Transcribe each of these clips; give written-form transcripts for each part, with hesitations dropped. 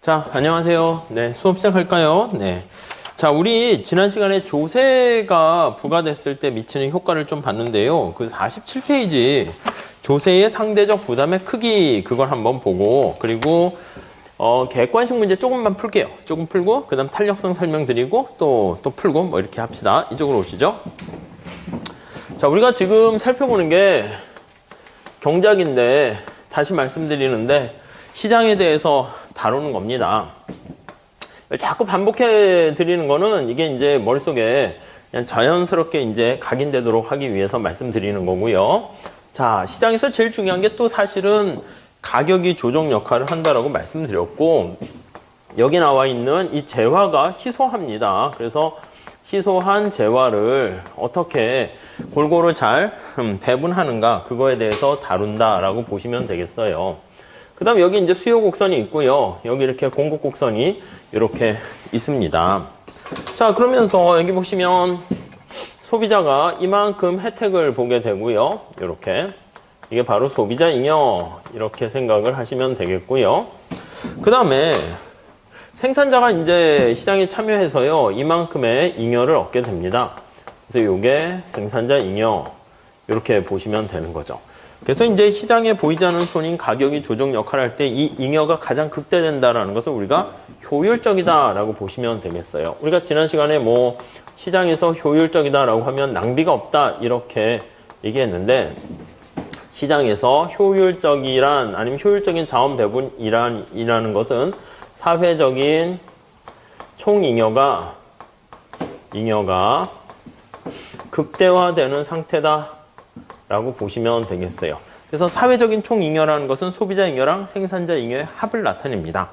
자, 안녕하세요. 네, 수업 시작할까요? 네. 자, 우리 지난 시간에 조세가 부과됐을 때 미치는 효과를 좀 봤는데요. 그 47페이지 조세의 상대적 부담의 크기 그걸 한번 보고 그리고 객관식 문제 조금만 풀게요. 조금 풀고 그다음 탄력성 설명드리고 또 풀고 뭐 이렇게 합시다. 이쪽으로 오시죠. 자, 우리가 지금 살펴보는 게 경작인데 다시 말씀드리는데 시장에 대해서 다루는 겁니다. 자꾸 반복해 드리는 거는 이게 이제 머릿속에 그냥 자연스럽게 이제 각인되도록 하기 위해서 말씀드리는 거고요. 자, 시장에서 제일 중요한 게 또 사실은 가격이 조정 역할을 한다라고 말씀드렸고, 여기 나와 있는 이 재화가 희소합니다. 그래서 희소한 재화를 어떻게 골고루 잘 배분하는가, 그거에 대해서 다룬다라고 보시면 되겠어요. 그 다음 여기 이제 수요 곡선이 있고요. 여기 이렇게 공급 곡선이 이렇게 있습니다. 자, 그러면서 여기 보시면 소비자가 이만큼 혜택을 보게 되고요. 이렇게. 이게 바로 소비자 잉여. 이렇게 생각을 하시면 되겠고요. 그 다음에 생산자가 이제 시장에 참여해서요. 이만큼의 잉여를 얻게 됩니다. 그래서 이게 생산자 잉여. 이렇게 보시면 되는 거죠. 그래서 이제 시장에 보이지 않는 손인 가격이 조정 역할을 할 때 이 잉여가 가장 극대된다라는 것을 우리가 효율적이다라고 보시면 되겠어요. 우리가 지난 시간에 뭐 시장에서 효율적이다라고 하면 낭비가 없다 이렇게 얘기했는데 시장에서 효율적이란 아니면 효율적인 자원 배분이라는 것은 사회적인 총 잉여가 극대화되는 상태다. 라고 보시면 되겠어요. 그래서 사회적인 총잉여라는 것은 소비자 잉여랑 생산자 잉여의 합을 나타냅니다.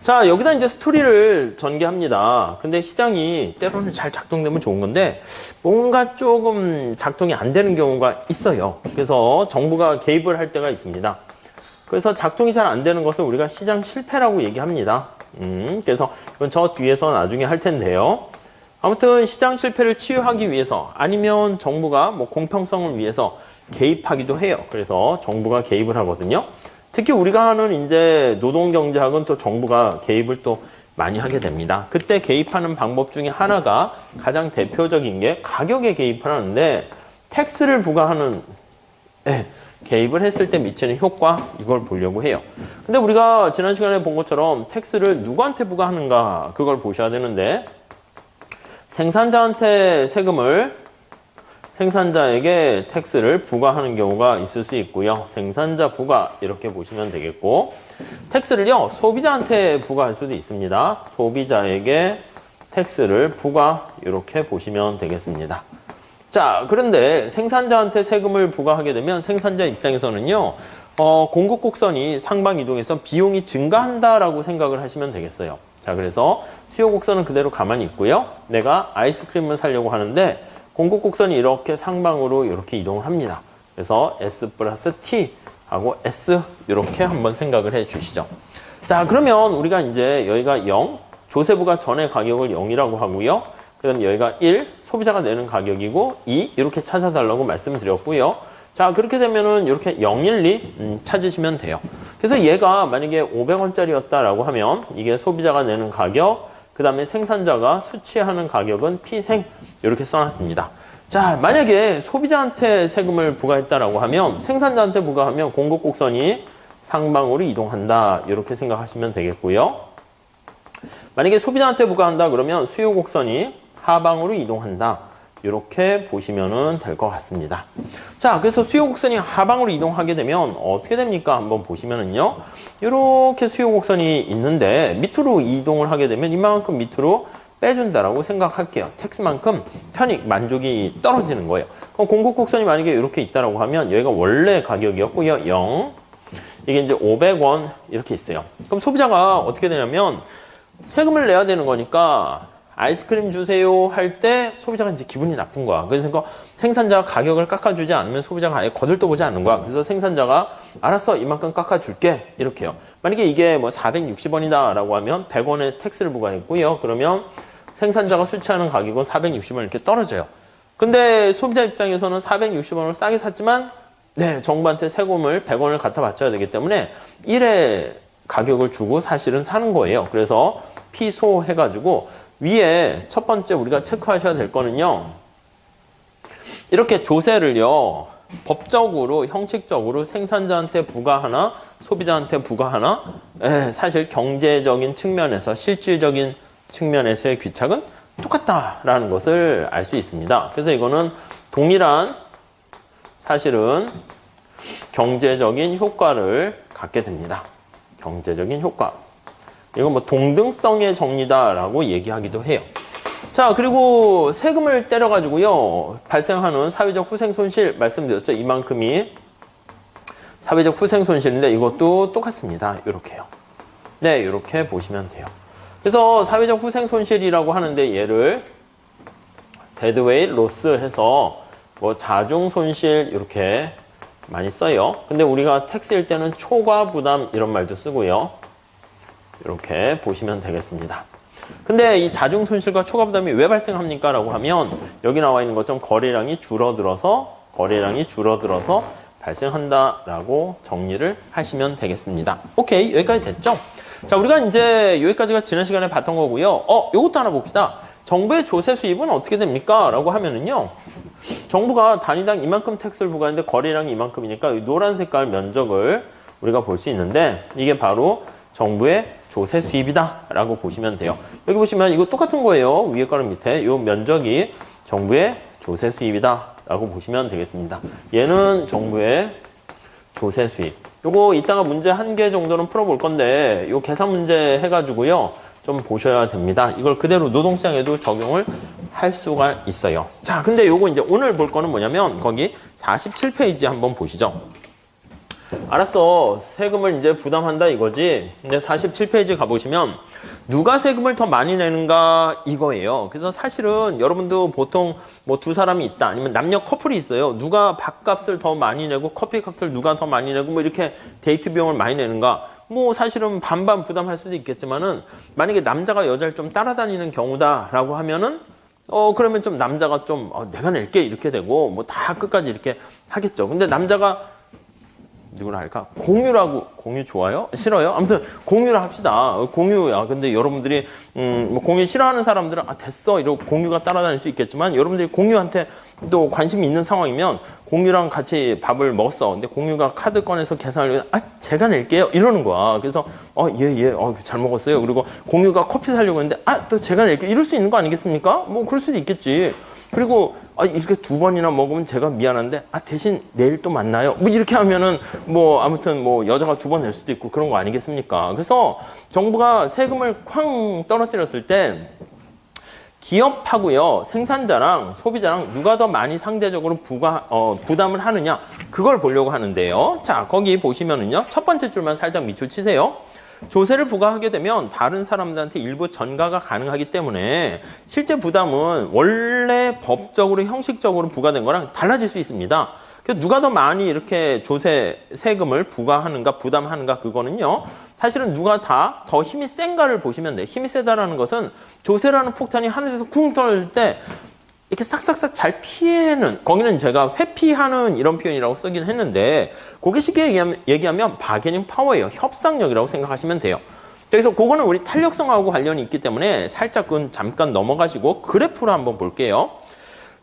자, 여기다 이제 스토리를 전개합니다. 근데 시장이 때로는 잘 작동되면 좋은 건데 뭔가 조금 작동이 안 되는 경우가 있어요. 그래서 정부가 개입을 할 때가 있습니다. 그래서 작동이 잘 안 되는 것을 우리가 시장 실패라고 얘기합니다. 그래서 이건 저 뒤에서 나중에 할 텐데요. 아무튼 시장 실패를 치유하기 위해서 아니면 정부가 뭐 공평성을 위해서 개입하기도 해요. 그래서 정부가 개입을 하거든요. 특히 우리가 하는 이제 노동경제학은 또 정부가 개입을 또 많이 하게 됩니다. 그때 개입하는 방법 중에 하나가 가장 대표적인 게 가격에 개입을 하는데 텍스를 부과하는 개입을 했을 때 미치는 효과 이걸 보려고 해요. 근데 우리가 지난 시간에 본 것처럼 텍스를 누구한테 부과하는가 그걸 보셔야 되는데 생산자한테 세금을 생산자에게 텍스를 부과하는 경우가 있을 수 있고요. 생산자 부과 이렇게 보시면 되겠고 텍스를요 소비자한테 부과할 수도 있습니다. 소비자에게 텍스를 부과 이렇게 보시면 되겠습니다. 자, 그런데 생산자한테 세금을 부과하게 되면 생산자 입장에서는요 공급 곡선이 상방 이동해서 비용이 증가한다라고 생각을 하시면 되겠어요. 자, 그래서 수요 곡선은 그대로 가만히 있고요. 내가 아이스크림을 사려고 하는데 공급 곡선이 이렇게 상방으로 이렇게 이동을 합니다. 그래서 S 플러스 T 하고 S 이렇게 한번 생각을 해 주시죠. 자, 그러면 우리가 이제 여기가 0, 조세부가 전의 가격을 0이라고 하고요. 그다음 여기가 1, 소비자가 내는 가격이고 2 이렇게 찾아달라고 말씀드렸고요. 자, 그렇게 되면은 이렇게 0, 1, 2 찾으시면 돼요. 그래서 얘가 만약에 500원짜리였다라고 하면 이게 소비자가 내는 가격, 그 다음에 생산자가 수취하는 가격은 P생 이렇게 써놨습니다. 자, 만약에 소비자한테 세금을 부과했다라고 하면 생산자한테 부과하면 공급 곡선이 상방으로 이동한다 이렇게 생각하시면 되겠고요. 만약에 소비자한테 부과한다 그러면 수요 곡선이 하방으로 이동한다. 이렇게 보시면 될 것 같습니다. 자, 그래서 수요 곡선이 하방으로 이동하게 되면 어떻게 됩니까? 한번 보시면은요. 이렇게 수요 곡선이 있는데 밑으로 이동을 하게 되면 이만큼 밑으로 빼준다라고 생각할게요. 텍스만큼 편익, 만족이 떨어지는 거예요. 그럼 공급 곡선이 만약에 이렇게 있다라고 하면 여기가 원래 가격이었고요. 0. 이게 이제 500원 이렇게 있어요. 그럼 소비자가 어떻게 되냐면 세금을 내야 되는 거니까 아이스크림 주세요 할 때 소비자가 이제 기분이 나쁜 거야. 그래서 생산자가 가격을 깎아주지 않으면 소비자가 아예 거들떠보지 않는 거야. 그래서 생산자가 알았어 이만큼 깎아줄게 이렇게요. 만약에 이게 뭐 460원이다 라고 하면 100원의 텍스를 부과했고요. 그러면 생산자가 수취하는 가격은 460원 이렇게 떨어져요. 근데 소비자 입장에서는 460원을 싸게 샀지만 네, 정부한테 세금을 100원을 갖다 바쳐야 되기 때문에 1에 가격을 주고 사실은 사는 거예요. 그래서 피소 해가지고 위에 첫 번째 우리가 체크하셔야 될 거는요. 이렇게 조세를요. 법적으로 형식적으로 생산자한테 부과하나 소비자한테 부과하나 사실 경제적인 측면에서 실질적인 측면에서의 귀착은 똑같다라는 것을 알 수 있습니다. 그래서 이거는 동일한 사실은 경제적인 효과를 갖게 됩니다. 경제적인 효과. 이건 뭐 동등성의 정리다라고 얘기하기도 해요. 자, 그리고 세금을 때려가지고요. 발생하는 사회적 후생 손실 말씀드렸죠. 이만큼이 사회적 후생 손실인데 이것도 똑같습니다. 이렇게요. 네, 이렇게 보시면 돼요. 그래서 사회적 후생 손실이라고 하는데 얘를 데드웨이트 로스 해서 뭐 자중 손실 이렇게 많이 써요. 근데 우리가 텍스일 때는 초과 부담 이런 말도 쓰고요. 이렇게 보시면 되겠습니다. 근데 이 자중 손실과 초과 부담이 왜 발생합니까? 라고 하면 여기 나와 있는 것처럼 거래량이 줄어들어서 발생한다라고 정리를 하시면 되겠습니다. 오케이, 여기까지 됐죠? 자, 우리가 이제 여기까지가 지난 시간에 봤던 거고요. 요것도 하나 봅시다. 정부의 조세 수입은 어떻게 됩니까? 라고 하면은요. 정부가 단위당 이만큼 텍스를 부과하는데 거래량이 이만큼이니까 이 노란 색깔 면적을 우리가 볼 수 있는데 이게 바로 정부의 조세 수입이다 라고 보시면 돼요. 여기 보시면 이거 똑같은 거예요. 위에 거랑 밑에 이 면적이 정부의 조세 수입이다 라고 보시면 되겠습니다. 얘는 정부의 조세 수입. 요거 이따가 문제 한 개 정도는 풀어볼 건데 요 계산 문제 해가지고요 좀 보셔야 됩니다. 이걸 그대로 노동시장에도 적용을 할 수가 있어요. 자, 근데 요거 이제 오늘 볼 거는 뭐냐면 거기 47페이지 한번 보시죠. 알았어. 세금을 이제 부담한다 이거지. 근데 47페이지 가보시면 누가 세금을 더 많이 내는가 이거예요. 그래서 사실은 여러분도 보통 뭐 두 사람이 있다 아니면 남녀 커플이 있어요. 누가 밥값을 더 많이 내고 커피값을 누가 더 많이 내고 뭐 이렇게 데이트 비용을 많이 내는가. 뭐 사실은 반반 부담할 수도 있겠지만은 만약에 남자가 여자를 좀 따라다니는 경우다라고 하면은 그러면 좀 남자가 좀 내가 낼게 이렇게 되고 뭐 다 끝까지 이렇게 하겠죠. 근데 남자가 누구나 할까? 공유 좋아요? 싫어요? 아무튼 공유를 합시다. 공유야. 근데 여러분들이 뭐 공유 싫어하는 사람들은 됐어 이러고 공유가 따라다닐 수 있겠지만 여러분들이 공유한테 또 관심이 있는 상황이면 공유랑 같이 밥을 먹었어. 근데 공유가 카드 꺼내서 계산을 제가 낼게요 이러는 거야. 그래서 잘 먹었어요. 그리고 공유가 커피 사려고 했는데 또 제가 낼게요 이럴 수 있는 거 아니겠습니까? 뭐 그럴 수도 있겠지. 그리고 이렇게 두 번이나 먹으면 제가 미안한데 대신 내일 또 만나요. 뭐 이렇게 하면은 뭐 아무튼 뭐 여자가 두 번 낼 수도 있고 그런 거 아니겠습니까? 그래서 정부가 세금을 쾅 떨어뜨렸을 때 기업하고요 생산자랑 소비자랑 누가 더 많이 상대적으로 부담을 하느냐 그걸 보려고 하는데요. 자, 거기 보시면은요 첫 번째 줄만 살짝 밑줄 치세요. 조세를 부과하게 되면 다른 사람들한테 일부 전가가 가능하기 때문에 실제 부담은 원래 법적으로 형식적으로 부과된 거랑 달라질 수 있습니다. 그래서 누가 더 많이 이렇게 조세 세금을 부과하는가 부담하는가 그거는요. 사실은 누가 더 힘이 센가를 보시면 돼요. 힘이 세다라는 것은 조세라는 폭탄이 하늘에서 쿵 떨어질 때 이렇게 싹싹싹 잘 피해는 거기는 제가 회피하는 이런 표현이라고 쓰긴 했는데 그게 쉽게 얘기하면 바게닝 파워예요. 협상력이라고 생각하시면 돼요. 그래서 그거는 우리 탄력성하고 관련이 있기 때문에 살짝 잠깐 넘어가시고 그래프로 한번 볼게요.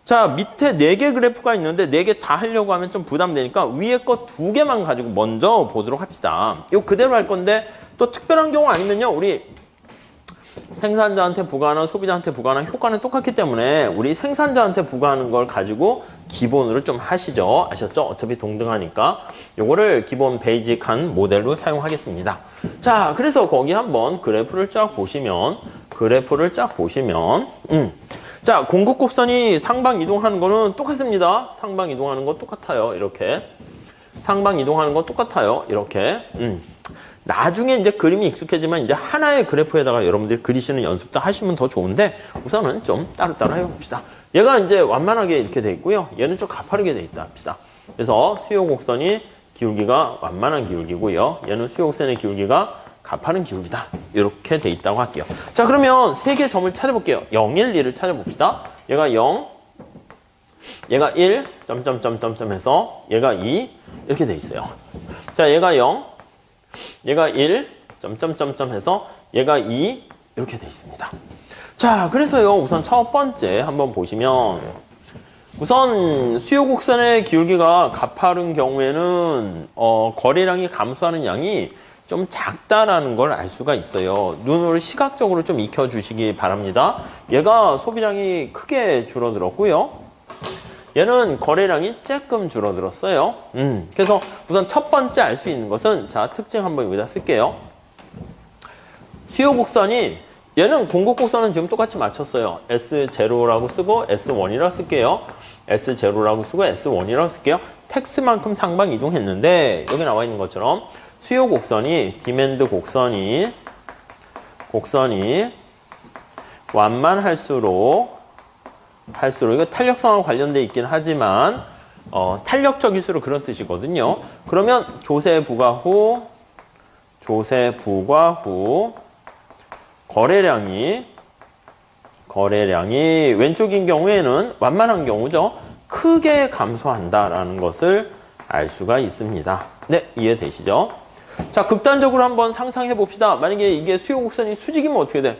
자, 밑에 4개 그래프가 있는데 4개 다 하려고 하면 좀 부담되니까 위에 거 2개만 가지고 먼저 보도록 합시다. 이거 그대로 할 건데 또 특별한 경우 아니면요. 우리 생산자한테 부과하나 소비자한테 부과하나 효과는 똑같기 때문에 우리 생산자한테 부과하는 걸 가지고 기본으로 좀 하시죠. 아셨죠? 어차피 동등하니까 요거를 기본 베이직한 모델로 사용하겠습니다. 자, 그래서 거기 한번 그래프를 쫙 보시면 자, 공급 곡선이 상방 이동하는 거는 똑같습니다. 상방 이동하는 거 똑같아요. 이렇게 상방 이동하는 거 똑같아요. 이렇게 나중에 이제 그림이 익숙해지면 이제 하나의 그래프에다가 여러분들이 그리시는 연습도 하시면 더 좋은데 우선은 좀 따로따로 해봅시다. 얘가 이제 완만하게 이렇게 돼 있고요. 얘는 좀 가파르게 돼 있다 합시다. 그래서 수요 곡선이 기울기가 완만한 기울기고요. 얘는 수요 곡선의 기울기가 가파른 기울기다. 이렇게 돼 있다고 할게요. 자, 그러면 세 개의 점을 찾아볼게요. 0, 1, 2를 찾아봅시다. 얘가 0, 얘가 1, 점점점점점 해서 얘가 2 이렇게 돼 있어요. 자, 얘가 0, 얘가 1, 점점점점 해서 얘가 2 이렇게 돼 있습니다. 자, 그래서요. 우선 첫 번째 한번 보시면 우선 수요 곡선의 기울기가 가파른 경우에는 거래량이 감소하는 양이 좀 작다라는 걸 알 수가 있어요. 눈으로 시각적으로 좀 익혀주시기 바랍니다. 얘가 소비량이 크게 줄어들었고요. 얘는 거래량이 조금 줄어들었어요. 그래서 우선 첫 번째 알 수 있는 것은 자, 특징 한번 여기다 쓸게요. 수요 곡선이 얘는 공급 곡선은 지금 똑같이 맞췄어요. S0라고 쓰고 S1이라고 쓸게요. S0라고 쓰고 S1이라고 쓸게요. 텍스만큼 상방 이동했는데 여기 나와 있는 것처럼 수요 곡선이 디맨드 곡선이 완만할수록 이거 탄력성과 관련돼 있긴 하지만 탄력적일수록 그런 뜻이거든요. 그러면 조세 부과 후 거래량이 왼쪽인 경우에는 완만한 경우죠. 크게 감소한다라는 것을 알 수가 있습니다. 네, 이해되시죠? 자, 극단적으로 한번 상상해 봅시다. 만약에 이게 수요 곡선이 수직이면 어떻게 돼?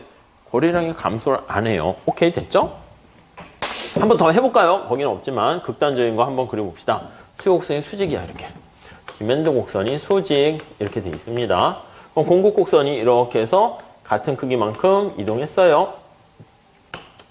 거래량이 감소를 안 해요. 오케이, 됐죠? 한번 더 해볼까요? 거기는 없지만 극단적인 거 한번 그려봅시다. 수요 곡선이 수직이야, 이렇게. 디맨드 곡선이 수직 이렇게 돼 있습니다. 그럼 공급 곡선이 이렇게 해서 같은 크기만큼 이동했어요.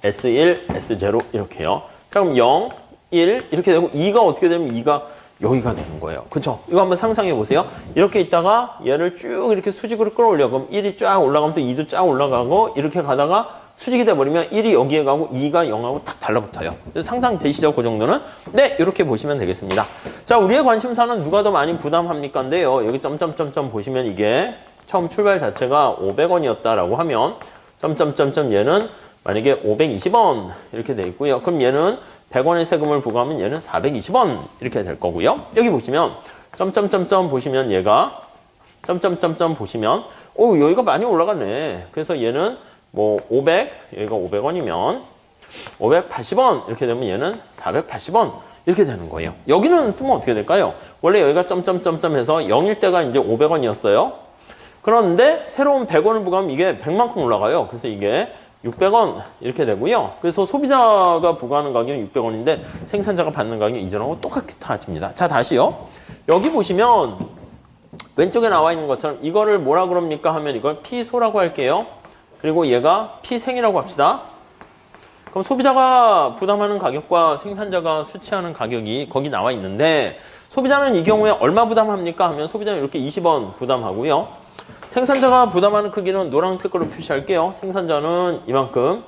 S1, S0 이렇게요. 자, 그럼 0, 1 이렇게 되고 2가 어떻게 되면 2가 여기가 되는 거예요. 그쵸? 이거 한번 상상해 보세요. 이렇게 있다가 얘를 쭉 이렇게 수직으로 끌어올려. 그럼 1이 쫙 올라가면서 2도 쫙 올라가고 이렇게 가다가 수직이 돼버리면 1이 여기에 가고 2가 0하고 탁 달라붙어요. 상상되시죠? 그 정도는? 네, 이렇게 보시면 되겠습니다. 자, 우리의 관심사는 누가 더 많이 부담합니까인데요. 여기 점점점점 보시면 이게 처음 출발 자체가 500원이었다라고 하면 점점점점 얘는 만약에 520원 이렇게 돼 있고요. 그럼 얘는 100원의 세금을 부과하면 얘는 420원 이렇게 될 거고요. 여기 보시면 점점점점 보시면 얘가 점점점점 보시면 여기가 많이 올라갔네. 그래서 얘는 뭐 500, 여기가 500원이면 580원 이렇게 되면 얘는 480원 이렇게 되는 거예요. 여기는 쓰면 어떻게 될까요? 원래 여기가 점점점점 해서 0일 때가 이제 500원이었어요. 그런데 새로운 100원을 부과하면 이게 100만큼 올라가요. 그래서 이게 600원 이렇게 되고요. 그래서 소비자가 부과하는 가격은 600원인데 생산자가 받는 가격이 이전하고 똑같아집니다. 자, 다시요. 여기 보시면 왼쪽에 나와 있는 것처럼 이거를 뭐라 그럽니까 하면 이걸 피소라고 할게요. 그리고 얘가 피생이라고 합시다. 그럼 소비자가 부담하는 가격과 생산자가 수취하는 가격이 거기 나와 있는데 소비자는 이 경우에 얼마 부담합니까 하면 소비자는 이렇게 20원 부담하고요. 생산자가 부담하는 크기는 노란색으로 표시할게요. 생산자는 이만큼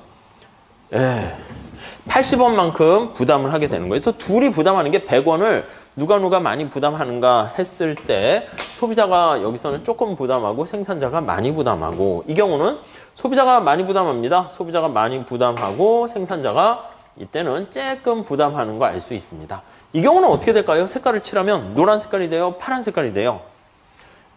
80원만큼 부담을 하게 되는 거예요. 그래서 둘이 부담하는 게 100원을 누가 많이 부담하는가 했을 때 소비자가 여기서는 조금 부담하고 생산자가 많이 부담하고 이 경우는 소비자가 많이 부담합니다. 소비자가 많이 부담하고 생산자가 이때는 조금 부담하는 거 알 수 있습니다. 이 경우는 어떻게 될까요? 색깔을 칠하면 노란 색깔이 돼요? 파란 색깔이 돼요?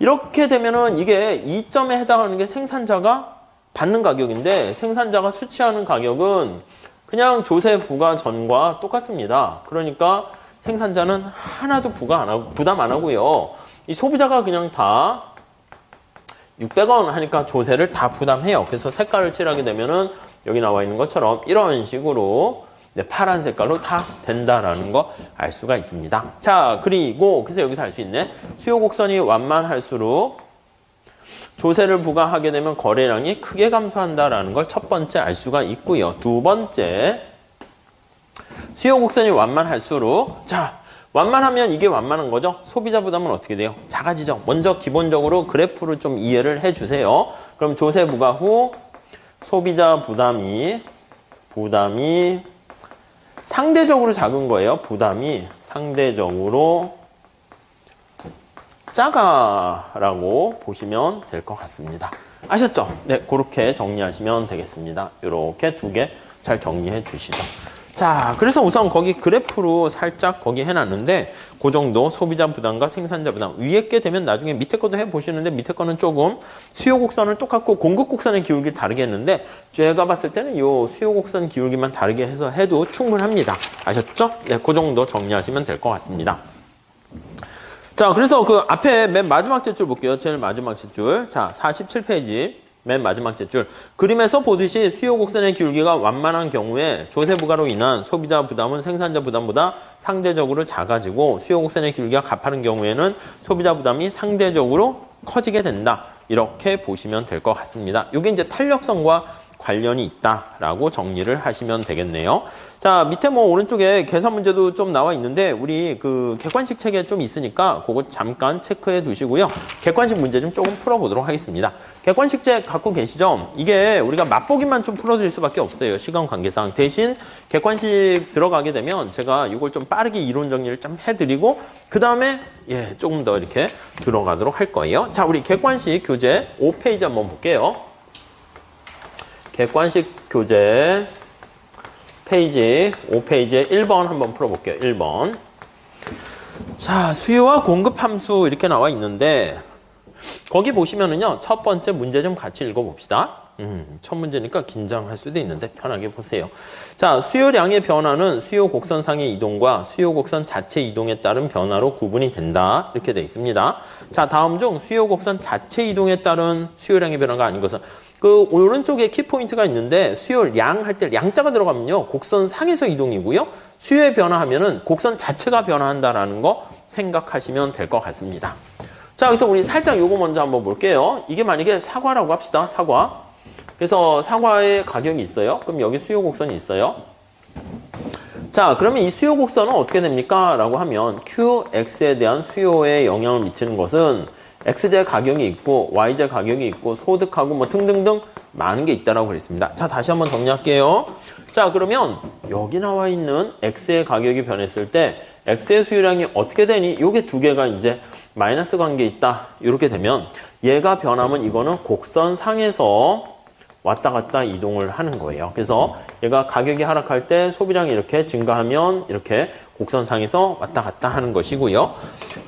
이렇게 되면은 이게 2점에 해당하는 게 생산자가 받는 가격인데 생산자가 수취하는 가격은 그냥 조세 부과 전과 똑같습니다. 그러니까 생산자는 하나도 부담 안 하고요. 이 소비자가 그냥 다 600원 하니까 조세를 다 부담해요. 그래서 색깔을 칠하게 되면은 여기 나와 있는 것처럼 이런 식으로 파란 색깔로 다 된다라는 거 알 수가 있습니다. 자, 그리고 그래서 여기서 알 수 있네. 수요 곡선이 완만할수록 조세를 부과하게 되면 거래량이 크게 감소한다라는 걸 첫 번째 알 수가 있고요. 두 번째, 수요 곡선이 완만할수록 자, 완만하면 이게 완만한 거죠. 소비자 부담은 어떻게 돼요? 작아지죠. 먼저 기본적으로 그래프를 좀 이해를 해주세요. 그럼 조세 부과 후 소비자 부담이 상대적으로 작은 거예요. 부담이 상대적으로 작아라고 보시면 될 것 같습니다. 아셨죠? 네, 그렇게 정리하시면 되겠습니다. 이렇게 두 개 잘 정리해 주시죠. 자, 그래서 우선 거기 그래프로 살짝 거기 해놨는데 그 정도 소비자 부담과 생산자 부담 위에 게 되면 나중에 밑에 것도 해보시는데 밑에 거는 조금 수요 곡선을 똑같고 공급 곡선의 기울기 다르게 했는데 제가 봤을 때는 이 수요 곡선 기울기만 다르게 해서 해도 충분합니다. 아셨죠? 네, 그 정도 정리하시면 될 것 같습니다. 자, 그래서 그 앞에 맨 마지막 줄 볼게요. 제일 마지막 줄. 자, 47페이지. 맨 마지막 줄. 그림에서 보듯이 수요 곡선의 기울기가 완만한 경우에 조세 부가로 인한 소비자 부담은 생산자 부담보다 상대적으로 작아지고 수요 곡선의 기울기가 가파른 경우에는 소비자 부담이 상대적으로 커지게 된다. 이렇게 보시면 될 것 같습니다. 이게 이제 탄력성과 관련이 있다라고 정리를 하시면 되겠네요. 자, 밑에 뭐 오른쪽에 계산 문제도 좀 나와 있는데 우리 그 객관식 책에 좀 있으니까 그거 잠깐 체크해 두시고요. 객관식 문제 좀 조금 풀어보도록 하겠습니다. 객관식 책 갖고 계시죠? 이게 우리가 맛보기만 좀 풀어드릴 수밖에 없어요. 시간 관계상. 대신 객관식 들어가게 되면 제가 이걸 좀 빠르게 이론 정리를 좀 해드리고 그 다음에 조금 더 이렇게 들어가도록 할 거예요. 자, 우리 객관식 교재 5페이지 한번 볼게요. 객관식 교재 페이지 5페이지에 1번 한번 풀어볼게요. 1번. 자, 수요와 공급 함수 이렇게 나와 있는데 거기 보시면은요. 첫 번째 문제 좀 같이 읽어봅시다. 첫 문제니까 긴장할 수도 있는데 편하게 보세요. 자, 수요량의 변화는 수요 곡선상의 이동과 수요 곡선 자체 이동에 따른 변화로 구분이 된다. 이렇게 돼 있습니다. 자, 다음 중 수요 곡선 자체 이동에 따른 수요량의 변화가 아닌 것은 그 오른쪽에 키포인트가 있는데 수요량 할 때 양자가 들어가면요. 곡선 상에서 이동이고요. 수요의 변화하면은 곡선 자체가 변화한다라는 거 생각하시면 될 것 같습니다. 자, 그래서 우리 살짝 요거 먼저 한번 볼게요. 이게 만약에 사과라고 합시다. 사과. 그래서 사과의 가격이 있어요. 그럼 여기 수요 곡선이 있어요. 자, 그러면 이 수요 곡선은 어떻게 됩니까? 라고 하면 QX에 대한 수요에 영향을 미치는 것은 XJ 가격이 있고 YJ 가격이 있고 소득하고 뭐 등등등 많은 게 있다라고 그랬습니다. 자, 다시 한번 정리할게요. 자, 그러면 여기 나와 있는 X의 가격이 변했을 때 X의 수요량이 어떻게 되니? 요게 두 개가 이제 마이너스 관계에 있다. 이렇게 되면 얘가 변하면 이거는 곡선상에서 왔다 갔다 이동을 하는 거예요. 그래서 얘가 가격이 하락할 때 소비량이 이렇게 증가하면 이렇게 곡선상에서 왔다 갔다 하는 것이고요.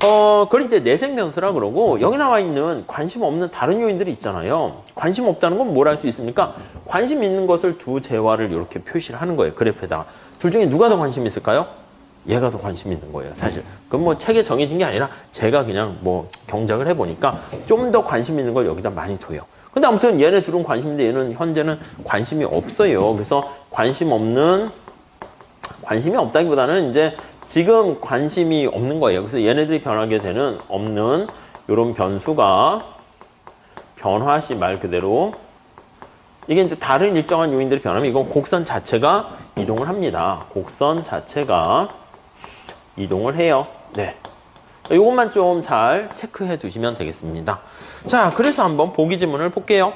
그걸 이제 내생 변수라 그러고 여기 나와 있는 관심 없는 다른 요인들이 있잖아요. 관심 없다는 건 뭘 할 수 있습니까? 관심 있는 것을 두 재화를 이렇게 표시를 하는 거예요. 그래프에다가. 둘 중에 누가 더 관심 있을까요? 얘가 더 관심 있는 거예요, 사실. 그건 뭐 책에 정해진 게 아니라 제가 그냥 뭐 경작을 해보니까 좀 더 관심 있는 걸 여기다 많이 둬요. 근데 아무튼 얘네 둘은 관심인데 얘는 현재는 관심이 없어요. 그래서 관심이 없다기보다는 이제 지금 관심이 없는 거예요. 그래서 얘네들이 변하게 되는 없는 이런 변수가 변화시 말 그대로 이게 이제 다른 일정한 요인들이 변하면 이건 곡선 자체가 이동을 합니다. 곡선 자체가 이동을 해요. 네. 이것만 좀 잘 체크해 두시면 되겠습니다. 자, 그래서 한번 보기 지문을 볼게요.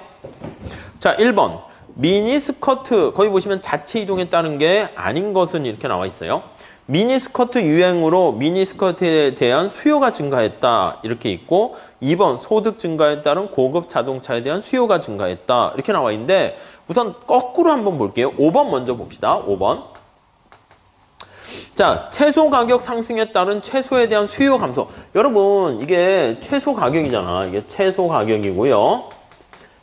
자, 1번. 미니스커트. 거기 보시면 자체 이동에 따른 게 아닌 것은 이렇게 나와 있어요. 미니스커트 유행으로 미니스커트에 대한 수요가 증가했다. 이렇게 있고 2번. 소득 증가에 따른 고급 자동차에 대한 수요가 증가했다. 이렇게 나와 있는데 우선 거꾸로 한번 볼게요. 5번 먼저 봅시다. 5번. 자, 채소 가격 상승에 따른 채소에 대한 수요 감소. 여러분, 이게 채소 가격이잖아. 이게 채소 가격이고요.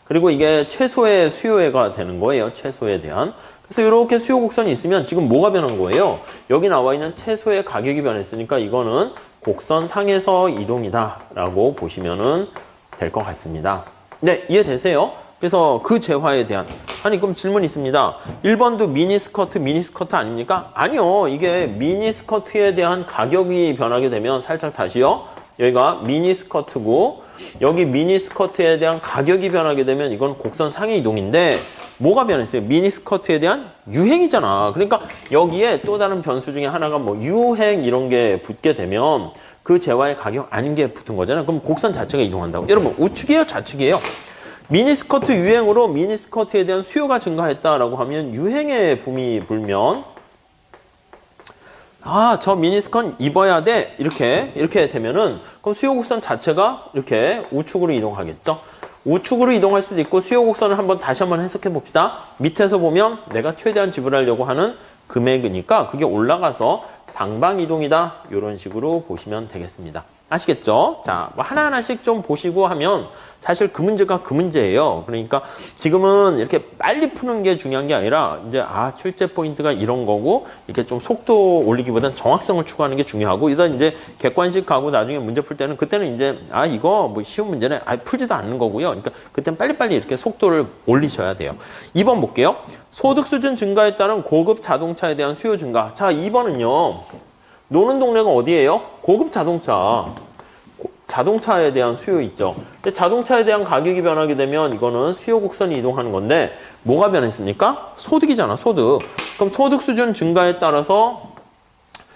그리고 이게 채소의 수요가 되는 거예요. 채소에 대한. 그래서 이렇게 수요 곡선이 있으면 지금 뭐가 변한 거예요? 여기 나와 있는 채소의 가격이 변했으니까 이거는 곡선 상에서 이동이다 라고 보시면 될 것 같습니다. 네, 이해되세요? 그래서 그 재화에 대한 아니 그럼 질문이 있습니다. 1번도 미니스커트 아닙니까? 아니요. 이게 미니스커트에 대한 가격이 변하게 되면 살짝 다시요. 여기가 미니스커트고 여기 미니스커트에 대한 가격이 변하게 되면 이건 곡선 상의 이동인데 뭐가 변했어요? 미니스커트에 대한 유행이잖아. 그러니까 여기에 또 다른 변수 중에 하나가 뭐 유행 이런 게 붙게 되면 그 재화의 가격 아닌 게 붙은 거잖아요. 그럼 곡선 자체가 이동한다고. 여러분 우측이에요? 좌측이에요? 미니스커트 유행으로 미니스커트에 대한 수요가 증가했다라고 하면 유행의 붐이 불면 저 미니스커트 입어야 돼 이렇게 되면은 그럼 수요 곡선 자체가 이렇게 우측으로 이동하겠죠. 우측으로 이동할 수도 있고 수요 곡선을 다시 한번 해석해 봅시다. 밑에서 보면 내가 최대한 지불하려고 하는 금액이니까 그게 올라가서 상방 이동이다 이런 식으로 보시면 되겠습니다. 아시겠죠? 자, 뭐 하나하나씩 좀 보시고 하면 사실 그 문제가 그 문제예요. 그러니까 지금은 이렇게 빨리 푸는 게 중요한 게 아니라 이제 출제 포인트가 이런 거고 이렇게 좀 속도 올리기보다는 정확성을 추구하는 게 중요하고 이다 이제 객관식 가고 나중에 문제 풀 때는 그때는 이제 이거 뭐 쉬운 문제는 풀지도 않는 거고요. 그러니까 그때는 빨리빨리 이렇게 속도를 올리셔야 돼요. 2번 볼게요. 소득 수준 증가에 따른 고급 자동차에 대한 수요 증가. 자, 2번은요. 노는 동네가 어디예요? 고급 자동차. 자동차에 대한 수요 있죠. 근데 자동차에 대한 가격이 변하게 되면 이거는 수요 곡선이 이동하는 건데 뭐가 변했습니까? 소득이잖아, 소득. 그럼 소득 수준 증가에 따라서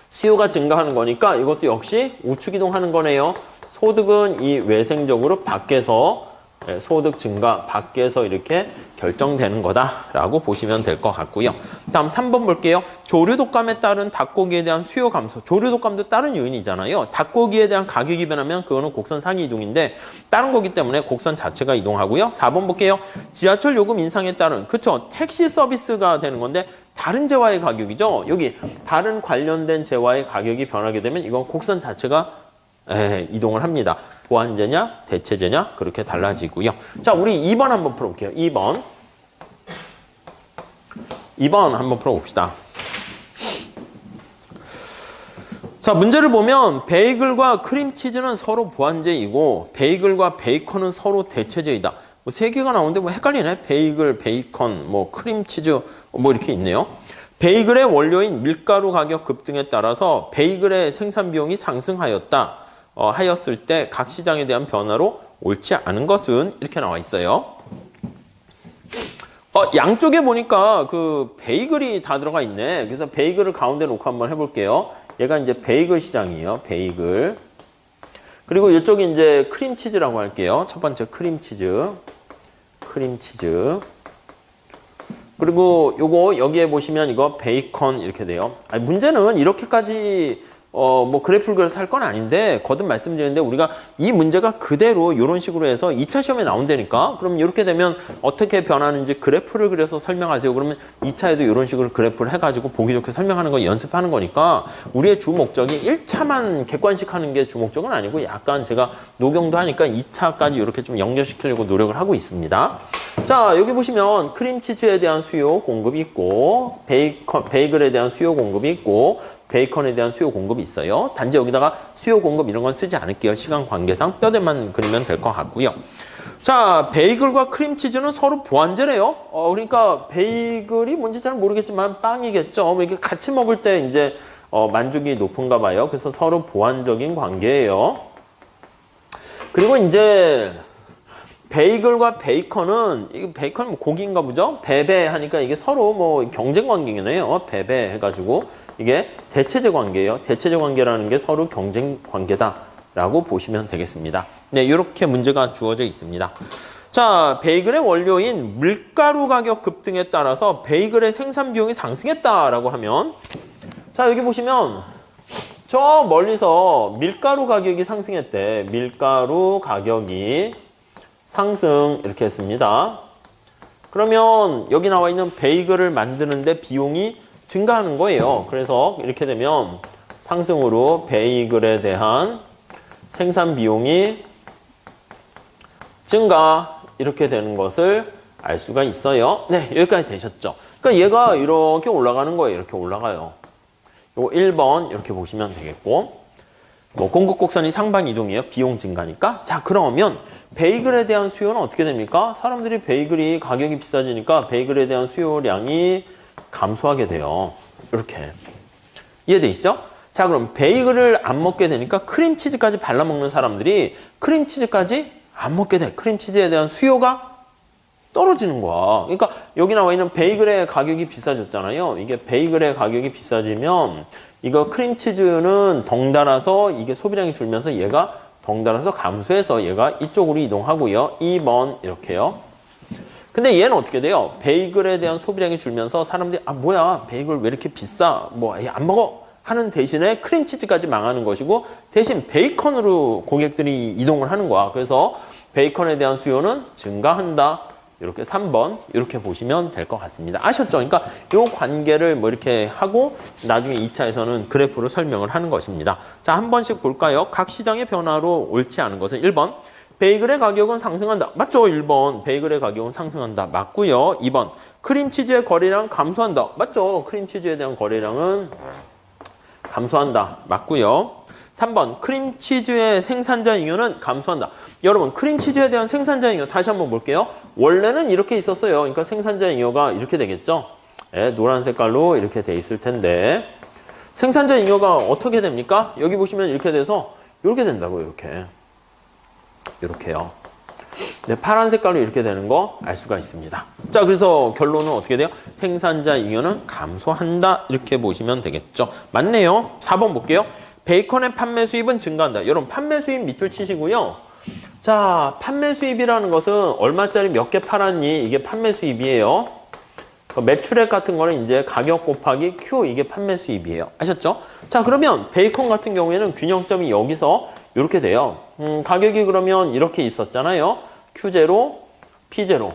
수요가 증가하는 거니까 이것도 역시 우측 이동하는 거네요. 소득은 이 외생적으로 밖에서 소득 증가 밖에서 이렇게 결정되는 거다라고 보시면 될 것 같고요. 다음 3번 볼게요. 조류 독감에 따른 닭고기에 대한 수요 감소. 조류 독감도 다른 요인이잖아요. 닭고기에 대한 가격이 변하면 그거는 곡선 상위 이동인데 다른 거기 때문에 곡선 자체가 이동하고요. 4번 볼게요. 지하철 요금 인상에 따른 그쵸 택시 서비스가 되는 건데 다른 재화의 가격이죠. 여기 다른 관련된 재화의 가격이 변하게 되면 이건 곡선 자체가 이동을 합니다. 보완제냐, 대체제냐 그렇게 달라지고요. 자, 우리 2번 한번 풀어볼게요. 2번 한번 풀어봅시다. 자, 문제를 보면 베이글과 크림치즈는 서로 보완제이고 베이글과 베이컨은 서로 대체제이다. 뭐 세 개가 나오는데 뭐 헷갈리네. 베이글, 베이컨, 뭐 크림치즈 뭐 이렇게 있네요. 베이글의 원료인 밀가루 가격 급등에 따라서 베이글의 생산 비용이 상승하였다. 하였을 때 각 시장에 대한 변화로 옳지 않은 것은 이렇게 나와 있어요. 양쪽에 보니까 그 베이글이 다 들어가 있네. 그래서 베이글을 가운데 놓고 한번 해볼게요. 얘가 이제 베이글 시장이에요. 베이글. 그리고 이쪽이 이제 크림치즈라고 할게요. 첫 번째 크림치즈. 그리고 요거 여기에 보시면 이거 베이컨 이렇게 돼요. 문제는 이렇게까지 뭐 그래프를 그려서 할 건 아닌데 거듭 말씀드리는데 우리가 이 문제가 그대로 이런 식으로 해서 2차 시험에 나온다니까. 그럼 이렇게 되면 어떻게 변하는지 그래프를 그려서 설명하세요. 그러면 2차에도 이런 식으로 그래프를 해가지고 보기 좋게 설명하는 거 연습하는 거니까 우리의 주 목적이 1차만 객관식하는 게 주 목적은 아니고 약간 제가 녹용도 하니까 2차까지 이렇게 좀 연결시키려고 노력을 하고 있습니다. 자, 여기 보시면 크림치즈에 대한 수요 공급이 있고 베이글에 대한 수요 공급이 있고 베이컨에 대한 수요 공급이 있어요. 단지 여기다가 수요 공급 이런 건 쓰지 않을게요. 시간 관계상 뼈대만 그리면 될 것 같고요. 자, 베이글과 크림치즈는 서로 보완제래요. 그러니까 베이글이 뭔지 잘 모르겠지만 빵이겠죠. 이렇게 같이 먹을 때 이제 만족이 높은가 봐요. 그래서 서로 보완적인 관계예요. 그리고 이제 베이글과 베이컨은 이게 베이컨은 뭐 고기인가 보죠. 베베 하니까 이게 서로 뭐 경쟁 관계네요. 베베 해가지고 이게 대체제 관계예요. 대체제 관계라는 게 서로 경쟁 관계다라고 보시면 되겠습니다. 네, 이렇게 문제가 주어져 있습니다. 자, 베이글의 원료인 밀가루 가격 급등에 따라서 베이글의 생산 비용이 상승했다라고 하면 자, 여기 보시면 저 멀리서 밀가루 가격이 상승했대. 밀가루 가격이 상승 이렇게 했습니다. 그러면 여기 나와 있는 베이글을 만드는데 비용이 증가하는 거예요. 그래서 이렇게 되면 상승으로 베이글에 대한 생산 비용이 증가 이렇게 되는 것을 알 수가 있어요. 네, 여기까지 되셨죠? 그러니까 얘가 이렇게 올라가는 거예요. 이렇게 올라가요. 요거 1번 이렇게 보시면 되겠고 뭐 공급 곡선이 상반 이동이에요. 비용 증가니까. 자, 그러면 베이글에 대한 수요는 어떻게 됩니까? 사람들이 베이글이 가격이 비싸지니까 베이글에 대한 수요량이 감소하게 돼요. 이렇게. 이해돼 있죠? 자, 그럼 베이글을 안 먹게 되니까 크림치즈까지 발라먹는 사람들이 크림치즈까지 안 먹게 돼. 크림치즈에 대한 수요가 떨어지는 거야. 그러니까 여기 나와 있는 베이글의 가격이 비싸졌잖아요. 이게 베이글의 가격이 비싸지면 이거 크림치즈는 덩달아서 이게 소비량이 줄면서 얘가 덩달아서 감소해서 얘가 이쪽으로 이동하고요. 2번 이렇게요. 근데 얘는 어떻게 돼요? 베이글에 대한 소비량이 줄면서 사람들이 뭐야 베이글 왜 이렇게 비싸? 뭐 안 먹어? 하는 대신에 크림치즈까지 망하는 것이고 대신 베이컨으로 고객들이 이동을 하는 거야. 그래서 베이컨에 대한 수요는 증가한다. 이렇게 3번 이렇게 보시면 될 것 같습니다. 아셨죠? 그러니까 이 관계를 뭐 이렇게 하고 나중에 2차에서는 그래프로 설명을 하는 것입니다. 자, 한 번씩 볼까요? 각 시장의 변화로 옳지 않은 것은 1번. 베이글의 가격은 상승한다. 맞죠? 1번. 베이글의 가격은 상승한다. 맞고요. 2번. 크림치즈의 거래량 감소한다. 맞죠? 크림치즈에 대한 거래량은 감소한다. 맞고요. 3번. 크림치즈의 생산자 잉여는 감소한다. 여러분, 크림치즈에 대한 생산자 잉여 다시 한번 볼게요. 원래는 이렇게 있었어요. 그러니까 생산자 잉여가 이렇게 되겠죠. 네, 노란 색깔로 이렇게 돼 있을 텐데 생산자 잉여가 어떻게 됩니까? 여기 보시면 이렇게 돼서 이렇게 된다고요. 이렇게요. 네, 파란 색깔로 이렇게 되는 거 알 수가 있습니다. 자, 그래서 결론은 어떻게 돼요? 생산자 잉여는 감소한다. 이렇게 보시면 되겠죠. 맞네요. 4번 볼게요. 베이컨의 판매 수입은 증가한다. 여러분, 판매 수입 밑줄 치시고요. 자, 판매 수입이라는 것은 얼마짜리 몇 개 팔았니? 이게 판매 수입이에요. 매출액 같은 거는 이제 가격 곱하기 Q, 이게 판매 수입이에요. 아셨죠? 자, 그러면 베이컨 같은 경우에는 균형점이 여기서 이렇게 돼요. 가격이 그러면 이렇게 있었잖아요. Q0, P0.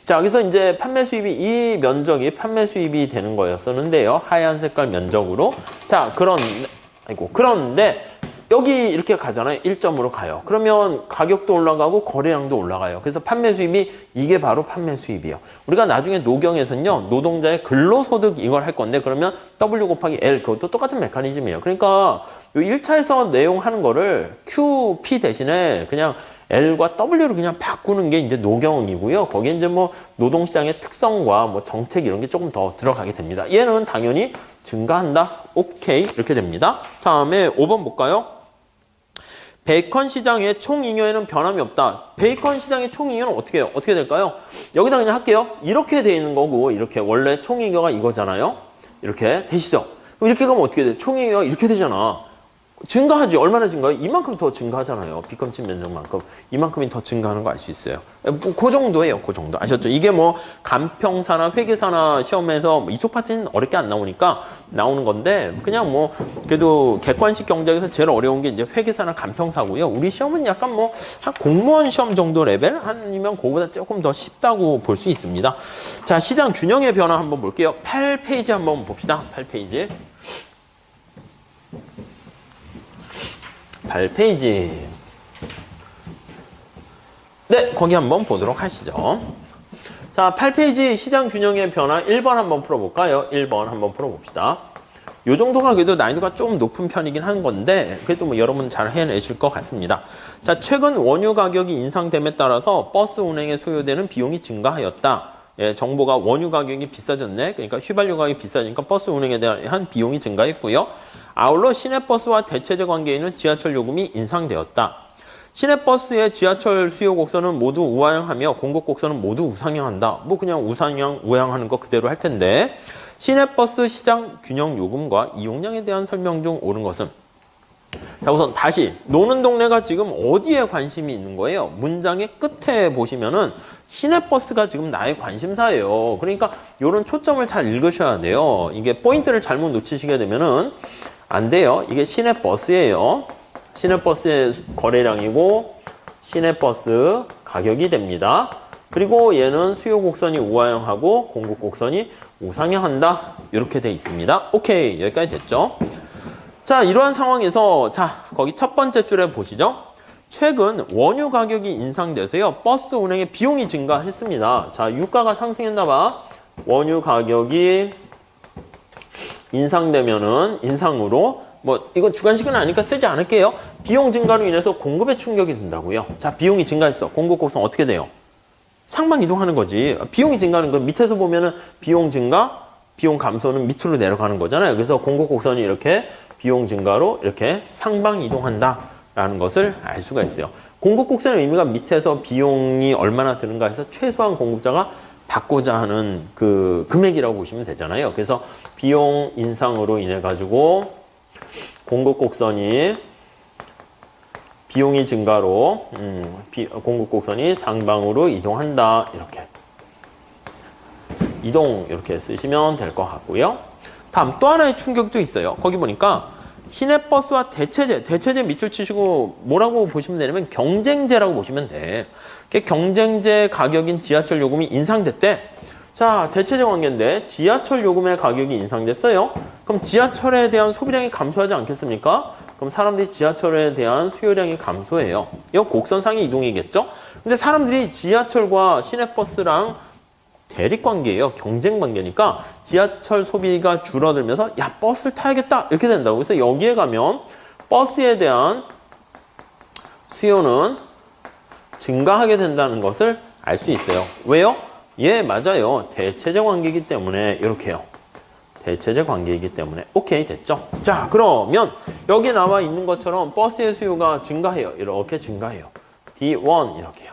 자, 여기서 이제 판매 수입이 이 면적이 판매 수입이 되는 거였었는데요. 하얀 색깔 면적으로. 자, 그런데 여기 이렇게 가잖아요. 1점으로 가요. 그러면 가격도 올라가고 거래량도 올라가요. 그래서 판매 수입이 이게 바로 판매 수입이에요. 우리가 나중에 노경에서는요. 노동자의 근로소득 이걸 할 건데 그러면 W 곱하기 L 그것도 똑같은 메커니즘이에요. 그러니까 요 1차에서 내용하는 거를 Q, P 대신에 그냥 L과 W로 그냥 바꾸는 게 이제 노경이고요. 거기에 이제 뭐 노동시장의 특성과 뭐 정책 이런 게 조금 더 들어가게 됩니다. 얘는 당연히 증가한다. 오케이. 이렇게 됩니다. 다음에 5번 볼까요? 베이컨 시장의 총잉여에는 변함이 없다. 베이컨 시장의 총잉여는 어떻게 해요? 어떻게 될까요? 여기다 그냥 할게요. 이렇게 돼 있는 거고 이렇게 원래 총잉여가 이거잖아요. 이렇게 되시죠? 그럼 이렇게 가면 어떻게 돼? 총잉여가 이렇게 되잖아. 증가하지. 얼마나 증가해요? 이만큼 더 증가하잖아요. 빚검침 면적만큼. 이만큼이 더 증가하는 거 알 수 있어요. 그 정도예요. 그 정도. 아셨죠? 이게 뭐 간평사나 회계사나 시험에서 이쪽 파트는 어렵게 안 나오니까 나오는 건데 그냥 뭐 그래도 객관식 경쟁에서 제일 어려운 게 이제 회계사나 간평사고요. 우리 시험은 약간 뭐 한 공무원 시험 정도 레벨 아니면 그거보다 조금 더 쉽다고 볼 수 있습니다. 자, 시장 균형의 변화 한번 볼게요. 8페이지 한번 봅시다. 8페이지. 8페이지. 네, 거기 한번 보도록 하시죠. 자, 8페이지 시장 균형의 변화 1번 한번 풀어볼까요? 1번 한번 풀어봅시다. 요 정도가 그래도 난이도가 좀 높은 편이긴 한 건데 그래도 뭐 여러분 잘 해내실 것 같습니다. 자, 최근 원유 가격이 인상됨에 따라서 버스 운행에 소요되는 비용이 증가하였다. 예, 정보가 원유 가격이 비싸졌네. 그러니까 휘발유 가격이 비싸지니까 버스 운행에 대한 비용이 증가했고요. 아울러 시내버스와 대체제 관계에 있는 지하철 요금이 인상되었다. 시내버스의 지하철 수요 곡선은 모두 우하향하며 공급 곡선은 모두 우상향한다. 뭐 그냥 우상향, 우하향하는 거 그대로 할 텐데 시내버스 시장 균형 요금과 이용량에 대한 설명 중 옳은 것은 자, 우선 다시 노는 동네가 지금 어디에 관심이 있는 거예요? 문장의 끝에 보시면은 시내버스가 지금 나의 관심사예요. 그러니까 이런 초점을 잘 읽으셔야 돼요. 이게 포인트를 잘못 놓치시게 되면은 안 돼요. 이게 시내버스예요. 시내버스의 거래량이고 시내버스 가격이 됩니다. 그리고 얘는 수요 곡선이 우하향하고 공급 곡선이 우상향한다. 이렇게 돼 있습니다. 오케이. 여기까지 됐죠? 자, 이러한 상황에서 자, 거기 첫 번째 줄에 보시죠. 최근 원유 가격이 인상돼서요. 버스 운행의 비용이 증가했습니다. 자, 유가가 상승했나 봐. 원유 가격이 인상되면은 인상으로 뭐 이건 주관식은 아니니까 쓰지 않을게요. 비용 증가로 인해서 공급에 충격이 된다고요. 자, 비용이 증가했어. 공급 곡선 어떻게 돼요? 상방 이동하는 거지. 비용이 증가하는 건 밑에서 보면은 비용 증가, 비용 감소는 밑으로 내려가는 거잖아요. 그래서 공급 곡선이 이렇게 비용 증가로 이렇게 상방 이동한다라는 것을 알 수가 있어요. 공급 곡선의 의미가 밑에서 비용이 얼마나 드는가 해서 최소한 공급자가 받고자 하는 그 금액이라고 보시면 되잖아요. 그래서 비용 인상으로 인해 가지고 공급 곡선이 비용이 증가로 공급 곡선이 상방으로 이동한다. 이렇게 이동 이렇게 쓰시면 될 것 같고요. 다음 또 하나의 충격도 있어요. 거기 보니까 시내버스와 대체제 밑줄 치시고 뭐라고 보시면 되냐면 경쟁제라고 보시면 돼. 경쟁제 가격인 지하철 요금이 인상됐대. 자, 대체제 관계인데 지하철 요금의 가격이 인상됐어요. 그럼 지하철에 대한 소비량이 감소하지 않겠습니까? 그럼 사람들이 지하철에 대한 수요량이 감소해요. 이거 곡선상의 이동이겠죠? 근데 사람들이 지하철과 시내버스랑 대립관계예요. 경쟁관계니까 지하철 소비가 줄어들면서 야, 버스를 타야겠다 이렇게 된다고. 그래서 여기에 가면 버스에 대한 수요는 증가하게 된다는 것을 알 수 있어요. 왜요? 예, 맞아요. 대체제 관계이기 때문에 이렇게요. 대체제 관계이기 때문에 오케이 됐죠? 자, 그러면 여기 나와 있는 것처럼 버스의 수요가 증가해요. 이렇게 증가해요. D1 이렇게요.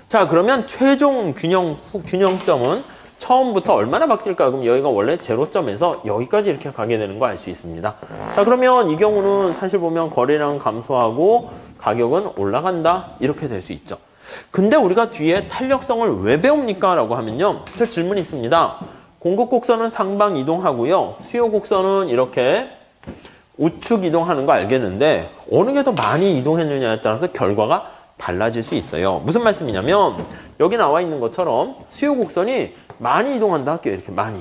자, 그러면 최종 균형점은 처음부터 얼마나 바뀔까? 그럼 여기가 원래 제로점에서 여기까지 이렇게 가게 되는 거 알 수 있습니다. 자, 그러면 이 경우는 사실 보면 거래량 감소하고 가격은 올라간다 이렇게 될 수 있죠. 근데 우리가 뒤에 탄력성을 왜 배웁니까? 라고 하면요. 저 질문이 있습니다. 공급 곡선은 상방 이동하고요. 수요 곡선은 이렇게 우측 이동하는 거 알겠는데 어느 게 더 많이 이동했느냐에 따라서 결과가 달라질 수 있어요. 무슨 말씀이냐면 여기 나와 있는 것처럼 수요 곡선이 많이 이동한다 할게요. 이렇게 많이.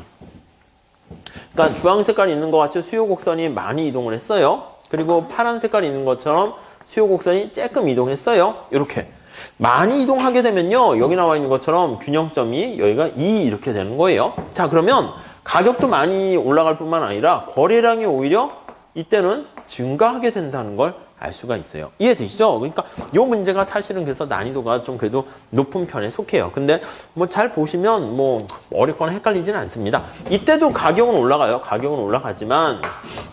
그러니까 주황 색깔이 있는 것 같이 수요 곡선이 많이 이동을 했어요. 그리고 파란 색깔이 있는 것처럼 수요 곡선이 조금 이동했어요. 이렇게. 많이 이동하게 되면요. 여기 나와 있는 것처럼 균형점이 여기가 2 이렇게 되는 거예요. 자, 그러면 가격도 많이 올라갈 뿐만 아니라 거래량이 오히려 이때는 증가하게 된다는 걸 알 수가 있어요. 이해되시죠? 그러니까 이 문제가 사실은 그래서 난이도가 좀 그래도 높은 편에 속해요. 근데 뭐 잘 보시면 뭐 어렵거나 헷갈리지는 않습니다. 이때도 가격은 올라가요. 가격은 올라가지만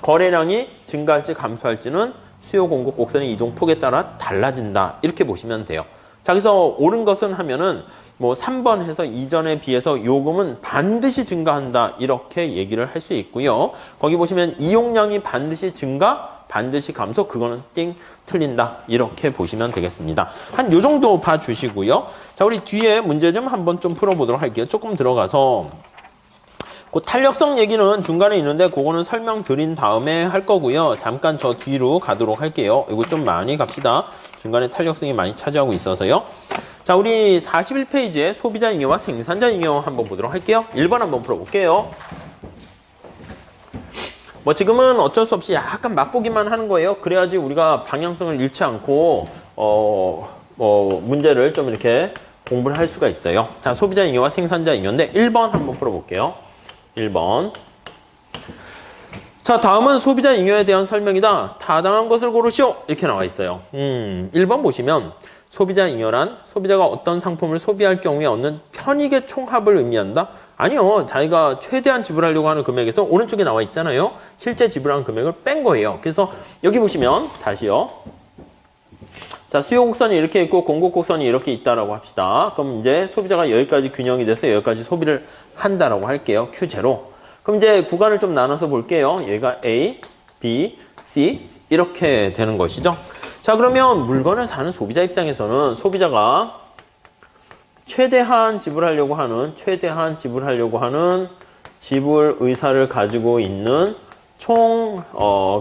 거래량이 증가할지 감소할지는 수요 공급 곡선의 이동폭에 따라 달라진다. 이렇게 보시면 돼요. 자, 그래서 옳은 것은 하면은 뭐 3번 해서 이전에 비해서 요금은 반드시 증가한다. 이렇게 얘기를 할 수 있고요. 거기 보시면 이용량이 반드시 증가, 반드시 감소, 그거는 띵 틀린다. 이렇게 보시면 되겠습니다. 한 요 정도 봐주시고요. 자, 우리 뒤에 문제 좀 한번 좀 풀어보도록 할게요. 조금 들어가서 그 탄력성 얘기는 중간에 있는데 그거는 설명드린 다음에 할 거고요. 잠깐 저 뒤로 가도록 할게요. 이거 좀 많이 갑시다. 중간에 탄력성이 많이 차지하고 있어서요. 자, 우리 41페이지에 소비자 잉여와 생산자 잉여 한번 보도록 할게요. 1번 한번 풀어볼게요. 뭐 지금은 어쩔 수 없이 약간 맛보기만 하는 거예요. 그래야지 우리가 방향성을 잃지 않고 문제를 좀 이렇게 공부를 할 수가 있어요. 자, 소비자 잉여와 생산자 잉여인데 1번 한번 풀어볼게요. 1번. 자, 다음은 소비자 잉여에 대한 설명이다. 타당한 것을 고르시오. 이렇게 나와 있어요. 1번 보시면 소비자 잉여란 소비자가 어떤 상품을 소비할 경우에 얻는 편익의 총합을 의미한다. 아니요. 자기가 최대한 지불하려고 하는 금액에서 오른쪽에 나와 있잖아요. 실제 지불한 금액을 뺀 거예요. 그래서 여기 보시면 다시요. 자, 수요 곡선이 이렇게 있고 공급 곡선이 이렇게 있다라고 합시다. 그럼 이제 소비자가 여기까지 균형이 돼서 여기까지 소비를 한다라고 할게요. Q0. 그럼 이제 구간을 좀 나눠서 볼게요. 얘가 A, B, C 이렇게 되는 것이죠. 자, 그러면 물건을 사는 소비자 입장에서는 소비자가 최대한 지불하려고 하는 지불 의사를 가지고 있는 총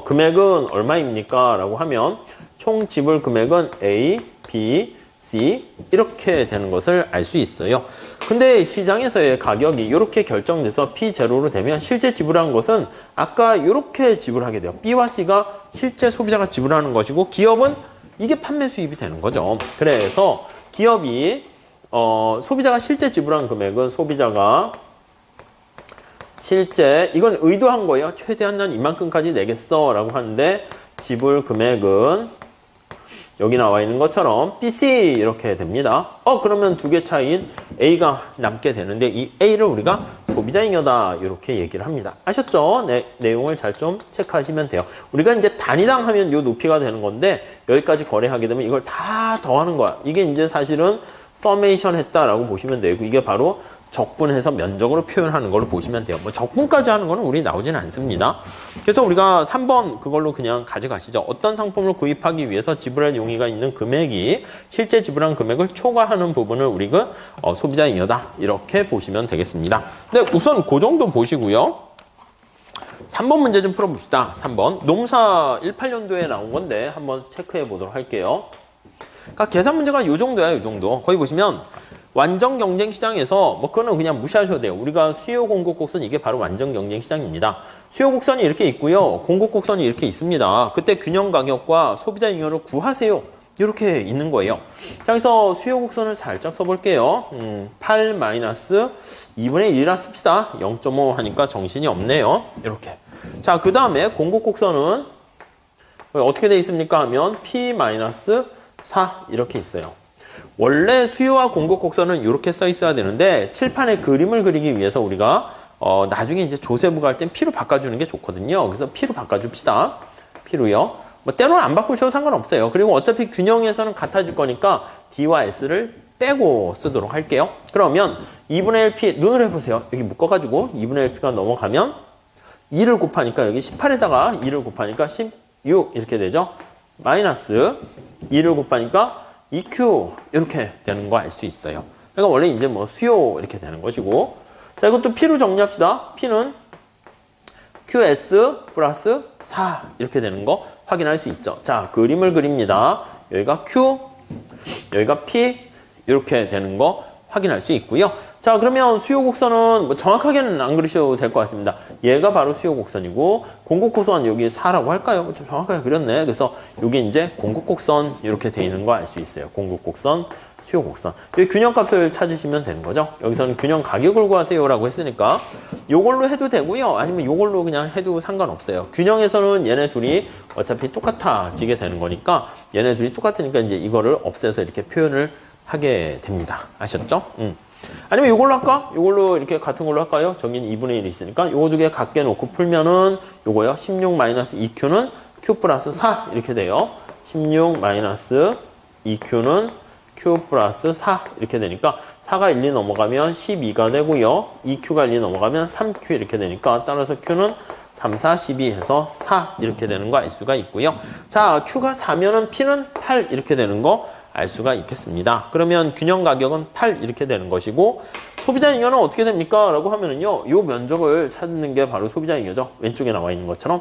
금액은 얼마입니까? 라고 하면 총 지불 금액은 A, B, C 이렇게 되는 것을 알 수 있어요. 근데 시장에서의 가격이 이렇게 결정돼서 P0로 되면 실제 지불한 것은 아까 이렇게 지불하게 돼요. B와 C가 실제 소비자가 지불하는 것이고 기업은 이게 판매 수입이 되는 거죠. 그래서 기업이 소비자가 실제 지불한 금액은 소비자가 실제 이건 의도한 거예요. 최대한 난 이만큼까지 내겠어 라고 하는데 지불 금액은 여기 나와 있는 것처럼 BC 이렇게 됩니다. 그러면 두 개 차이인 A가 남게 되는데 이 A를 우리가 소비자 잉여다 이렇게 얘기를 합니다. 아셨죠? 네, 내용을 잘 좀 체크하시면 돼요. 우리가 이제 단위당 하면 요 높이가 되는 건데 여기까지 거래하게 되면 이걸 다 더하는 거야. 이게 이제 사실은 서메이션 했다라고 보시면 되고 이게 바로 적분해서 면적으로 표현하는 걸로 보시면 돼요. 뭐 적분까지 하는 거는 우리 나오지는 않습니다. 그래서 우리가 3번 그걸로 그냥 가져가시죠. 어떤 상품을 구입하기 위해서 지불할 용의가 있는 금액이 실제 지불한 금액을 초과하는 부분을 우리가 소비자 잉여다 이렇게 보시면 되겠습니다. 근데 우선 그 정도 보시고요. 3번 문제 좀 풀어봅시다. 3번. 농사 18년도에 나온 건데 한번 체크해 보도록 할게요. 그러니까 계산 문제가 이 정도야, 이 정도. 거기 보시면 완전 경쟁 시장에서 뭐 그거는 그냥 무시하셔도 돼요. 우리가 수요 공급 곡선 이게 바로 완전 경쟁 시장입니다. 수요 곡선이 이렇게 있고요. 공급 곡선이 이렇게 있습니다. 그때 균형 가격과 소비자 잉여를 구하세요. 이렇게 있는 거예요. 자, 그래서 수요 곡선을 살짝 써볼게요. 8 마이너스 2분의 1이라 씁시다. 0.5 하니까 정신이 없네요. 이렇게. 자, 그 다음에 공급 곡선은 어떻게 돼 있습니까? 하면 P 마이너스 4 이렇게 있어요. 원래 수요와 공급 곡선은 이렇게 써 있어야 되는데 칠판에 그림을 그리기 위해서 우리가 나중에 이제 조세부가 할 땐 P로 바꿔주는 게 좋거든요. 그래서 P로 바꿔줍시다. P로요. 뭐 때로는 안 바꾸셔도 상관없어요. 그리고 어차피 균형에서는 같아질 거니까 D와 S를 빼고 쓰도록 할게요. 그러면 2분의 1 P 눈으로 해보세요. 여기 묶어가지고 2분의 1 P가 넘어가면 2를 곱하니까 여기 18에다가 2를 곱하니까 16 이렇게 되죠. 마이너스 2를 곱하니까 2Q 이렇게 되는 거 알 수 있어요. 그러니까 원래 이제 뭐 수요 이렇게 되는 것이고, 자 이것도 P로 정리합시다. P는 QS 플러스 4 이렇게 되는 거 확인할 수 있죠. 자, 그림을 그립니다. 여기가 Q, 여기가 P 이렇게 되는 거 확인할 수 있고요. 자, 그러면 수요 곡선은 뭐 정확하게는 안 그리셔도 될 것 같습니다. 얘가 바로 수요 곡선이고 공급 곡선 여기 4라고 할까요? 좀 정확하게 그렸네. 그래서 여기 이제 공급 곡선 이렇게 돼 있는 거 알 수 있어요. 공급 곡선, 수요 곡선. 여기 균형값을 찾으시면 되는 거죠. 여기서는 균형 가격을 구하세요라고 했으니까 요걸로 해도 되고요. 아니면 요걸로 그냥 해도 상관없어요. 균형에서는 얘네 둘이 어차피 똑같아지게 되는 거니까 얘네 둘이 똑같으니까 이제 이거를 없애서 이렇게 표현을 하게 됩니다. 아셨죠? 아니면 이걸로 할까? 이걸로 이렇게 같은 걸로 할까요? 저기는 2분의 1이 있으니까 요거 두 개 같게 놓고 풀면은 요거요. 16 마이너스 2Q는 Q 플러스 4 이렇게 돼요. 16 마이너스 2Q는 Q 플러스 4 이렇게 되니까 4가 1, 2 넘어가면 12가 되고요. 2Q가 1, 2 넘어가면 3Q 이렇게 되니까 따라서 Q는 3, 4, 12 해서 4 이렇게 되는 거 알 수가 있고요. 자, Q가 4면은 P는 8 이렇게 되는 거 알 수가 있겠습니다. 그러면 균형 가격은 8 이렇게 되는 것이고 소비자 잉여는 어떻게 됩니까? 라고 하면은요. 요 면적을 찾는 게 바로 소비자 잉여죠. 왼쪽에 나와 있는 것처럼.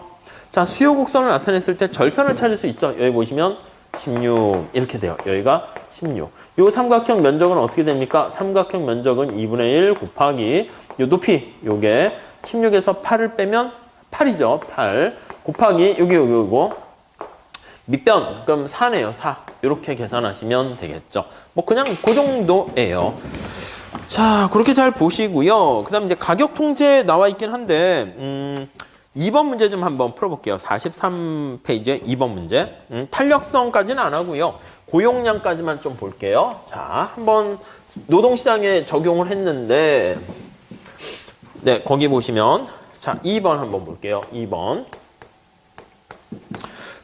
자, 수요 곡선을 나타냈을 때 절편을 찾을 수 있죠. 여기 보시면 16 이렇게 돼요. 여기가 16. 요 삼각형 면적은 어떻게 됩니까? 삼각형 면적은 2분의 1 곱하기 요 높이 요게 16에서 8을 빼면 8이죠. 8 곱하기 요거 밑변 그럼 4네요. 4 이렇게 계산하시면 되겠죠. 뭐 그냥 그 정도예요. 자, 그렇게 잘 보시고요. 그 다음 이제 가격 통제 나와 있긴 한데 2번 문제 좀 한번 풀어볼게요. 43페이지에 2번 문제. 탄력성까지는 안 하고요. 고용량까지만 좀 볼게요. 자, 한번 노동시장에 적용을 했는데 네, 거기 보시면 자, 2번 한번 볼게요. 2번.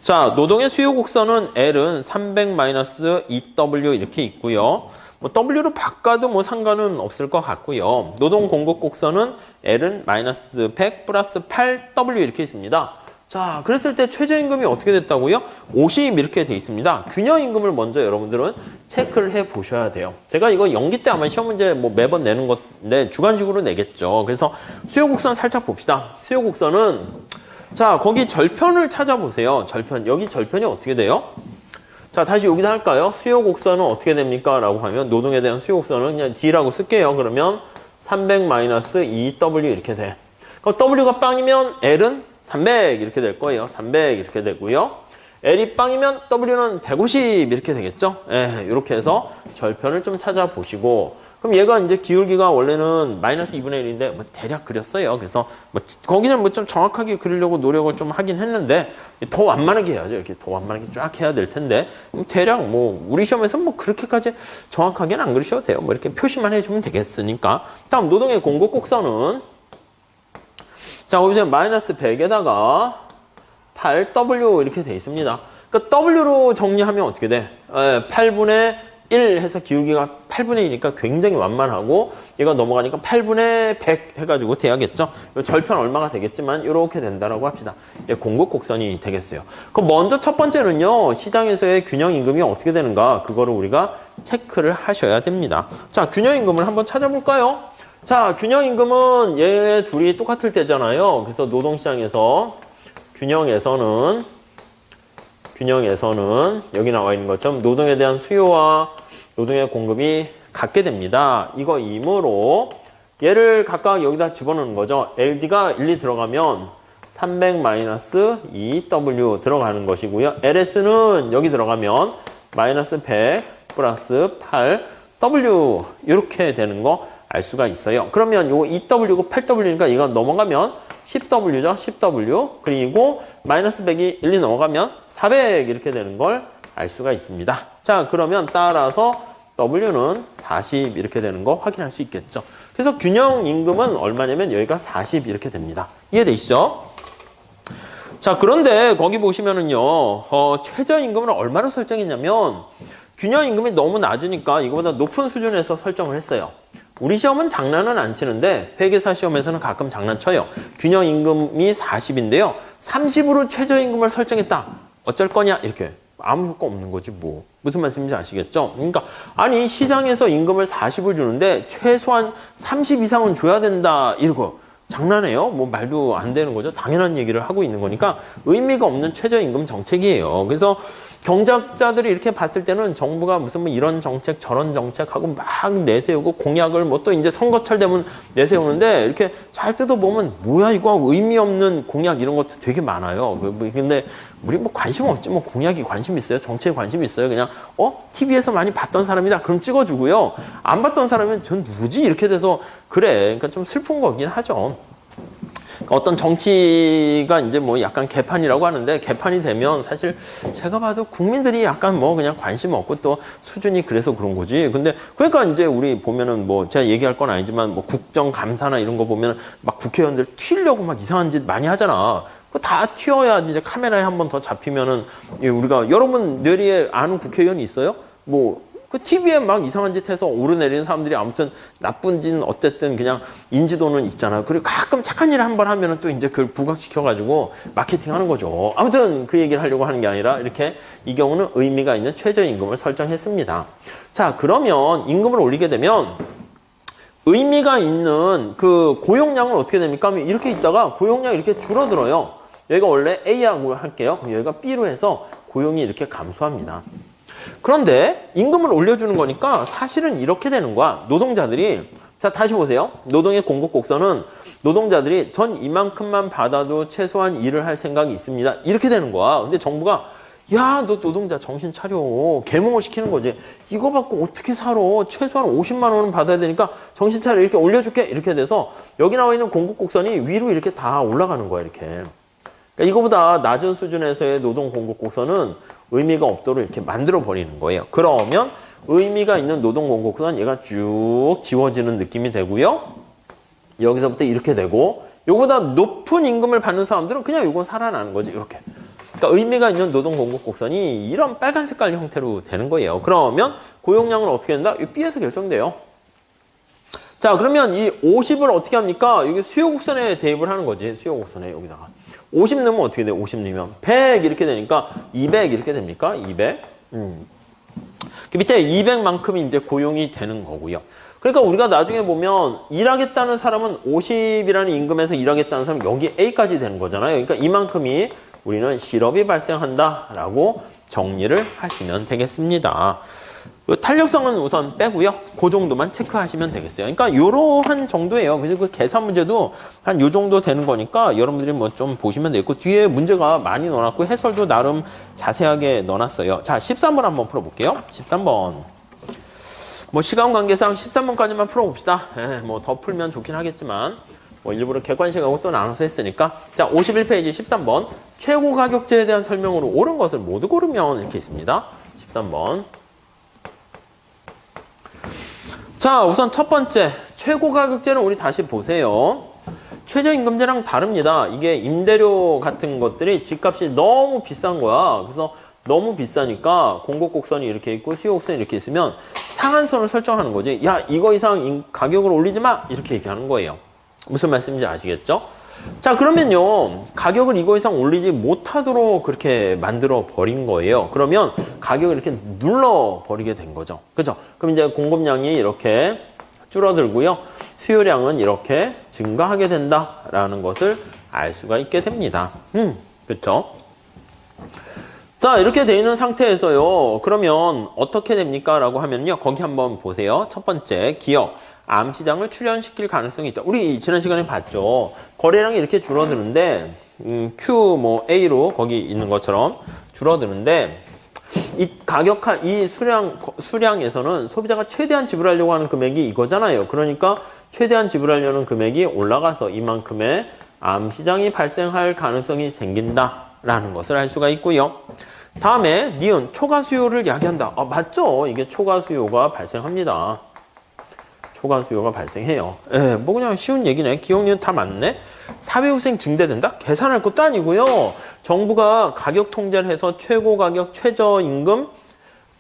자, 노동의 수요 곡선은 L은 300-2W 이렇게 있고요. 뭐 W로 바꿔도 뭐 상관은 없을 것 같고요. 노동 공급 곡선은 L은 마이너스 100 플러스 8W 이렇게 있습니다. 자, 그랬을 때 최저임금이 어떻게 됐다고요? 50 이렇게 돼 있습니다. 균형임금을 먼저 여러분들은 체크를 해 보셔야 돼요. 제가 이거 연기 때 아마 시험 문제 뭐 매번 내는 건데 주관식으로 내겠죠. 그래서 수요 곡선 살짝 봅시다. 수요 곡선은 자, 거기 절편을 찾아보세요. 절편. 여기 절편이 어떻게 돼요? 자, 다시 여기다 할까요? 수요 곡선은 어떻게 됩니까? 라고 하면 노동에 대한 수요 곡선은 그냥 D라고 쓸게요. 그러면 300-2W 이렇게 돼. 그럼 W가 빵이면 L은 300 이렇게 될 거예요. 300 이렇게 되고요. L이 빵이면 W는 150 이렇게 되겠죠? 예, 이렇게 해서 절편을 좀 찾아보시고 그럼 얘가 이제 기울기가 원래는 마이너스 2분의 1인데 뭐 대략 그렸어요. 그래서 뭐 거기는 뭐 좀 정확하게 그리려고 노력을 좀 하긴 했는데 더 완만하게 해야죠. 이렇게 더 완만하게 쫙 해야 될 텐데 대략 뭐 우리 시험에서 뭐 그렇게까지 정확하게는 안 그리셔도 돼요. 뭐 이렇게 표시만 해주면 되겠으니까. 다음 노동의 공급 곡선은 자, 보시면 마이너스 100에다가 8W 이렇게 돼 있습니다. 그러니까 W로 정리하면 어떻게 돼? 8분의 1 해서 기울기가 8분의 2니까 굉장히 완만하고 얘가 넘어가니까 8분의 100 해가지고 돼야겠죠. 절편 얼마가 되겠지만 이렇게 된다라고 합시다. 공급 곡선이 되겠어요. 그럼 먼저 첫 번째는요. 시장에서의 균형임금이 어떻게 되는가 그거를 우리가 체크를 하셔야 됩니다. 자, 균형임금을 한번 찾아볼까요? 자, 균형임금은 얘 둘이 똑같을 때잖아요. 그래서 노동시장에서 균형에서는 여기 나와 있는 것처럼 노동에 대한 수요와 노동의 공급이 같게 됩니다. 이거이므로 얘를 각각 여기다 집어넣는 거죠. LD가 1, 2 들어가면 300-2W 들어가는 것이고요. LS는 여기 들어가면 마이너스 100 플러스 8W 이렇게 되는 거 알 수가 있어요. 그러면 요거 2W고 8W니까 이거 넘어가면 10W죠. 10W. 그리고 마이너스 100이 1, 2 넘어가면 400 이렇게 되는 걸 알 수가 있습니다. 자, 그러면 따라서 W는 40 이렇게 되는 거 확인할 수 있겠죠. 그래서 균형 임금은 얼마냐면 여기가 40 이렇게 됩니다. 이해되시죠? 자, 그런데 거기 보시면은요, 최저임금을 얼마로 설정했냐면 균형 임금이 너무 낮으니까 이거보다 높은 수준에서 설정을 했어요. 우리 시험은 장난은 안 치는데 회계사 시험에서는 가끔 장난쳐요. 균형 임금이 40인데요. 30으로 최저임금을 설정했다. 어쩔 거냐? 이렇게. 아무 효과 없는 거지 뭐. 무슨 말씀인지 아시겠죠? 그러니까 아니 시장에서 임금을 40을 주는데 최소한 30 이상은 줘야 된다. 이러고 장난해요? 뭐 말도 안 되는 거죠. 당연한 얘기를 하고 있는 거니까 의미가 없는 최저임금 정책이에요. 그래서 경제학자들이 이렇게 봤을 때는 정부가 무슨 뭐 이런 정책 저런 정책하고 막 내세우고 공약을 뭐 또 이제 선거철 되면 내세우는데 이렇게 잘 뜯어보면 뭐야 이거 의미 없는 공약 이런 것도 되게 많아요. 근데 우리 뭐 관심 없지 뭐 공약이 관심 있어요. 정책에 관심 있어요. 그냥 TV에서 많이 봤던 사람이다. 그럼 찍어주고요. 안 봤던 사람은 전 누구지? 이렇게 돼서 그래. 그러니까 좀 슬픈 거긴 하죠. 어떤 정치가 이제 뭐 약간 개판이라고 하는데 개판이 되면 사실 제가 봐도 국민들이 약간 뭐 그냥 관심 없고 또 수준이 그래서 그런 거지. 근데 그러니까 이제 우리 보면은 뭐 제가 얘기할 건 아니지만 뭐 국정감사나 이런 거 보면 막 국회의원들 튀려고 막 이상한 짓 많이 하잖아. 다 튀어야 이제 카메라에 한 번 더 잡히면은 우리가 여러분 뇌리에 아는 국회의원이 있어요? 뭐 그 TV에 막 이상한 짓 해서 오르내리는 사람들이 아무튼 나쁜 짓은 어쨌든 그냥 인지도는 있잖아. 그리고 가끔 착한 일을 한 번 하면은 또 이제 그걸 부각시켜가지고 마케팅 하는 거죠. 아무튼 그 얘기를 하려고 하는 게 아니라 이렇게 이 경우는 의미가 있는 최저임금을 설정했습니다. 자, 그러면 임금을 올리게 되면 의미가 있는 그 고용량은 어떻게 됩니까? 이렇게 있다가 고용량이 이렇게 줄어들어요. 여기가 원래 A하고 할게요. 그럼 여기가 B로 해서 고용이 이렇게 감소합니다. 그런데 임금을 올려주는 거니까 사실은 이렇게 되는 거야. 노동자들이 자 다시 보세요. 노동의 공급 곡선은 노동자들이 전 이만큼만 받아도 최소한 일을 할 생각이 있습니다. 이렇게 되는 거야. 근데 정부가 야, 너 노동자 정신 차려. 계몽을 시키는 거지. 이거 받고 어떻게 살아? 최소한 50만 원은 받아야 되니까 정신 차려. 이렇게 올려줄게. 이렇게 돼서 여기 나와 있는 공급 곡선이 위로 이렇게 다 올라가는 거야. 이렇게. 그러니까 이거보다 낮은 수준에서의 노동 공급 곡선은 의미가 없도록 이렇게 만들어 버리는 거예요. 그러면 의미가 있는 노동 공급 곡선 얘가 쭉 지워지는 느낌이 되고요. 여기서부터 이렇게 되고 요거보다 높은 임금을 받는 사람들은 그냥 요건 살아나는 거지. 이렇게. 그러니까 의미가 있는 노동 공급 곡선이 이런 빨간 색깔 형태로 되는 거예요. 그러면 고용량은 어떻게 된다? 이 B에서 결정돼요. 자, 그러면 이 50을 어떻게 합니까? 여기 수요 곡선에 대입을 하는 거지. 수요 곡선에 여기다가. 50 넣으면 어떻게 돼요? 50 넣으면 100 이렇게 되니까 200 이렇게 됩니까? 200. 그 밑에 200만큼이 이제 고용이 되는 거고요. 그러니까 우리가 나중에 보면 일하겠다는 사람은 50이라는 임금에서 일하겠다는 사람은 여기 A까지 되는 거잖아요. 그러니까 이만큼이 우리는 실업이 발생한다라고 정리를 하시면 되겠습니다. 탄력성은 우선 빼고요. 그 정도만 체크하시면 되겠어요. 그러니까 요러한 정도예요. 그래서 그 계산 문제도 한 요 정도 되는 거니까 여러분들이 뭐 좀 보시면 되고 뒤에 문제가 많이 넣어놨고 해설도 나름 자세하게 넣어놨어요. 자, 13번 한번 풀어볼게요. 13번. 뭐 시간 관계상 13번까지만 풀어봅시다. 뭐 더 풀면 좋긴 하겠지만 뭐 일부러 객관식하고 또 나눠서 했으니까. 자, 51페이지 13번. 최고 가격제에 대한 설명으로 옳은 것을 모두 고르면 이렇게 있습니다. 13번. 자, 우선 첫 번째 최고 가격제는 우리 다시 보세요. 최저임금제랑 다릅니다. 이게 임대료 같은 것들이 집값이 너무 비싼 거야. 그래서 너무 비싸니까 공급 곡선이 이렇게 있고 수요 곡선이 이렇게 있으면 상한선을 설정하는 거지. 야, 이거 이상 가격을 올리지 마. 이렇게 얘기하는 거예요. 무슨 말씀인지 아시겠죠? 자, 그러면요. 가격을 이거 이상 올리지 못하도록 그렇게 만들어 버린 거예요. 그러면 가격을 이렇게 눌러 버리게 된 거죠. 그죠? 그럼 이제 공급량이 이렇게 줄어들고요. 수요량은 이렇게 증가하게 된다라는 것을 알 수가 있게 됩니다. 그렇죠? 자, 이렇게 돼 있는 상태에서요. 그러면 어떻게 됩니까? 라고 하면요. 거기 한번 보세요. 첫 번째, 기업, 암시장을 출현시킬 가능성이 있다. 우리 지난 시간에 봤죠. 거래량이 이렇게 줄어드는데 Q 뭐 A로 거기 있는 것처럼 줄어드는데 이 가격화, 이 수량에서는 소비자가 최대한 지불하려고 하는 금액이 이거잖아요. 그러니까 최대한 지불하려는 금액이 올라가서 이만큼의 암시장이 발생할 가능성이 생긴다라는 것을 알 수가 있고요. 다음에 니은, 초과 수요를 야기한다. 맞죠? 이게 초과 수요가 발생합니다. 초과 수요가 발생해요. 예, 뭐 그냥 쉬운 얘기네. 기억, 니은 다 맞네. 사회후생 증대된다? 계산할 것도 아니고요. 정부가 가격 통제를 해서 최고 가격, 최저임금,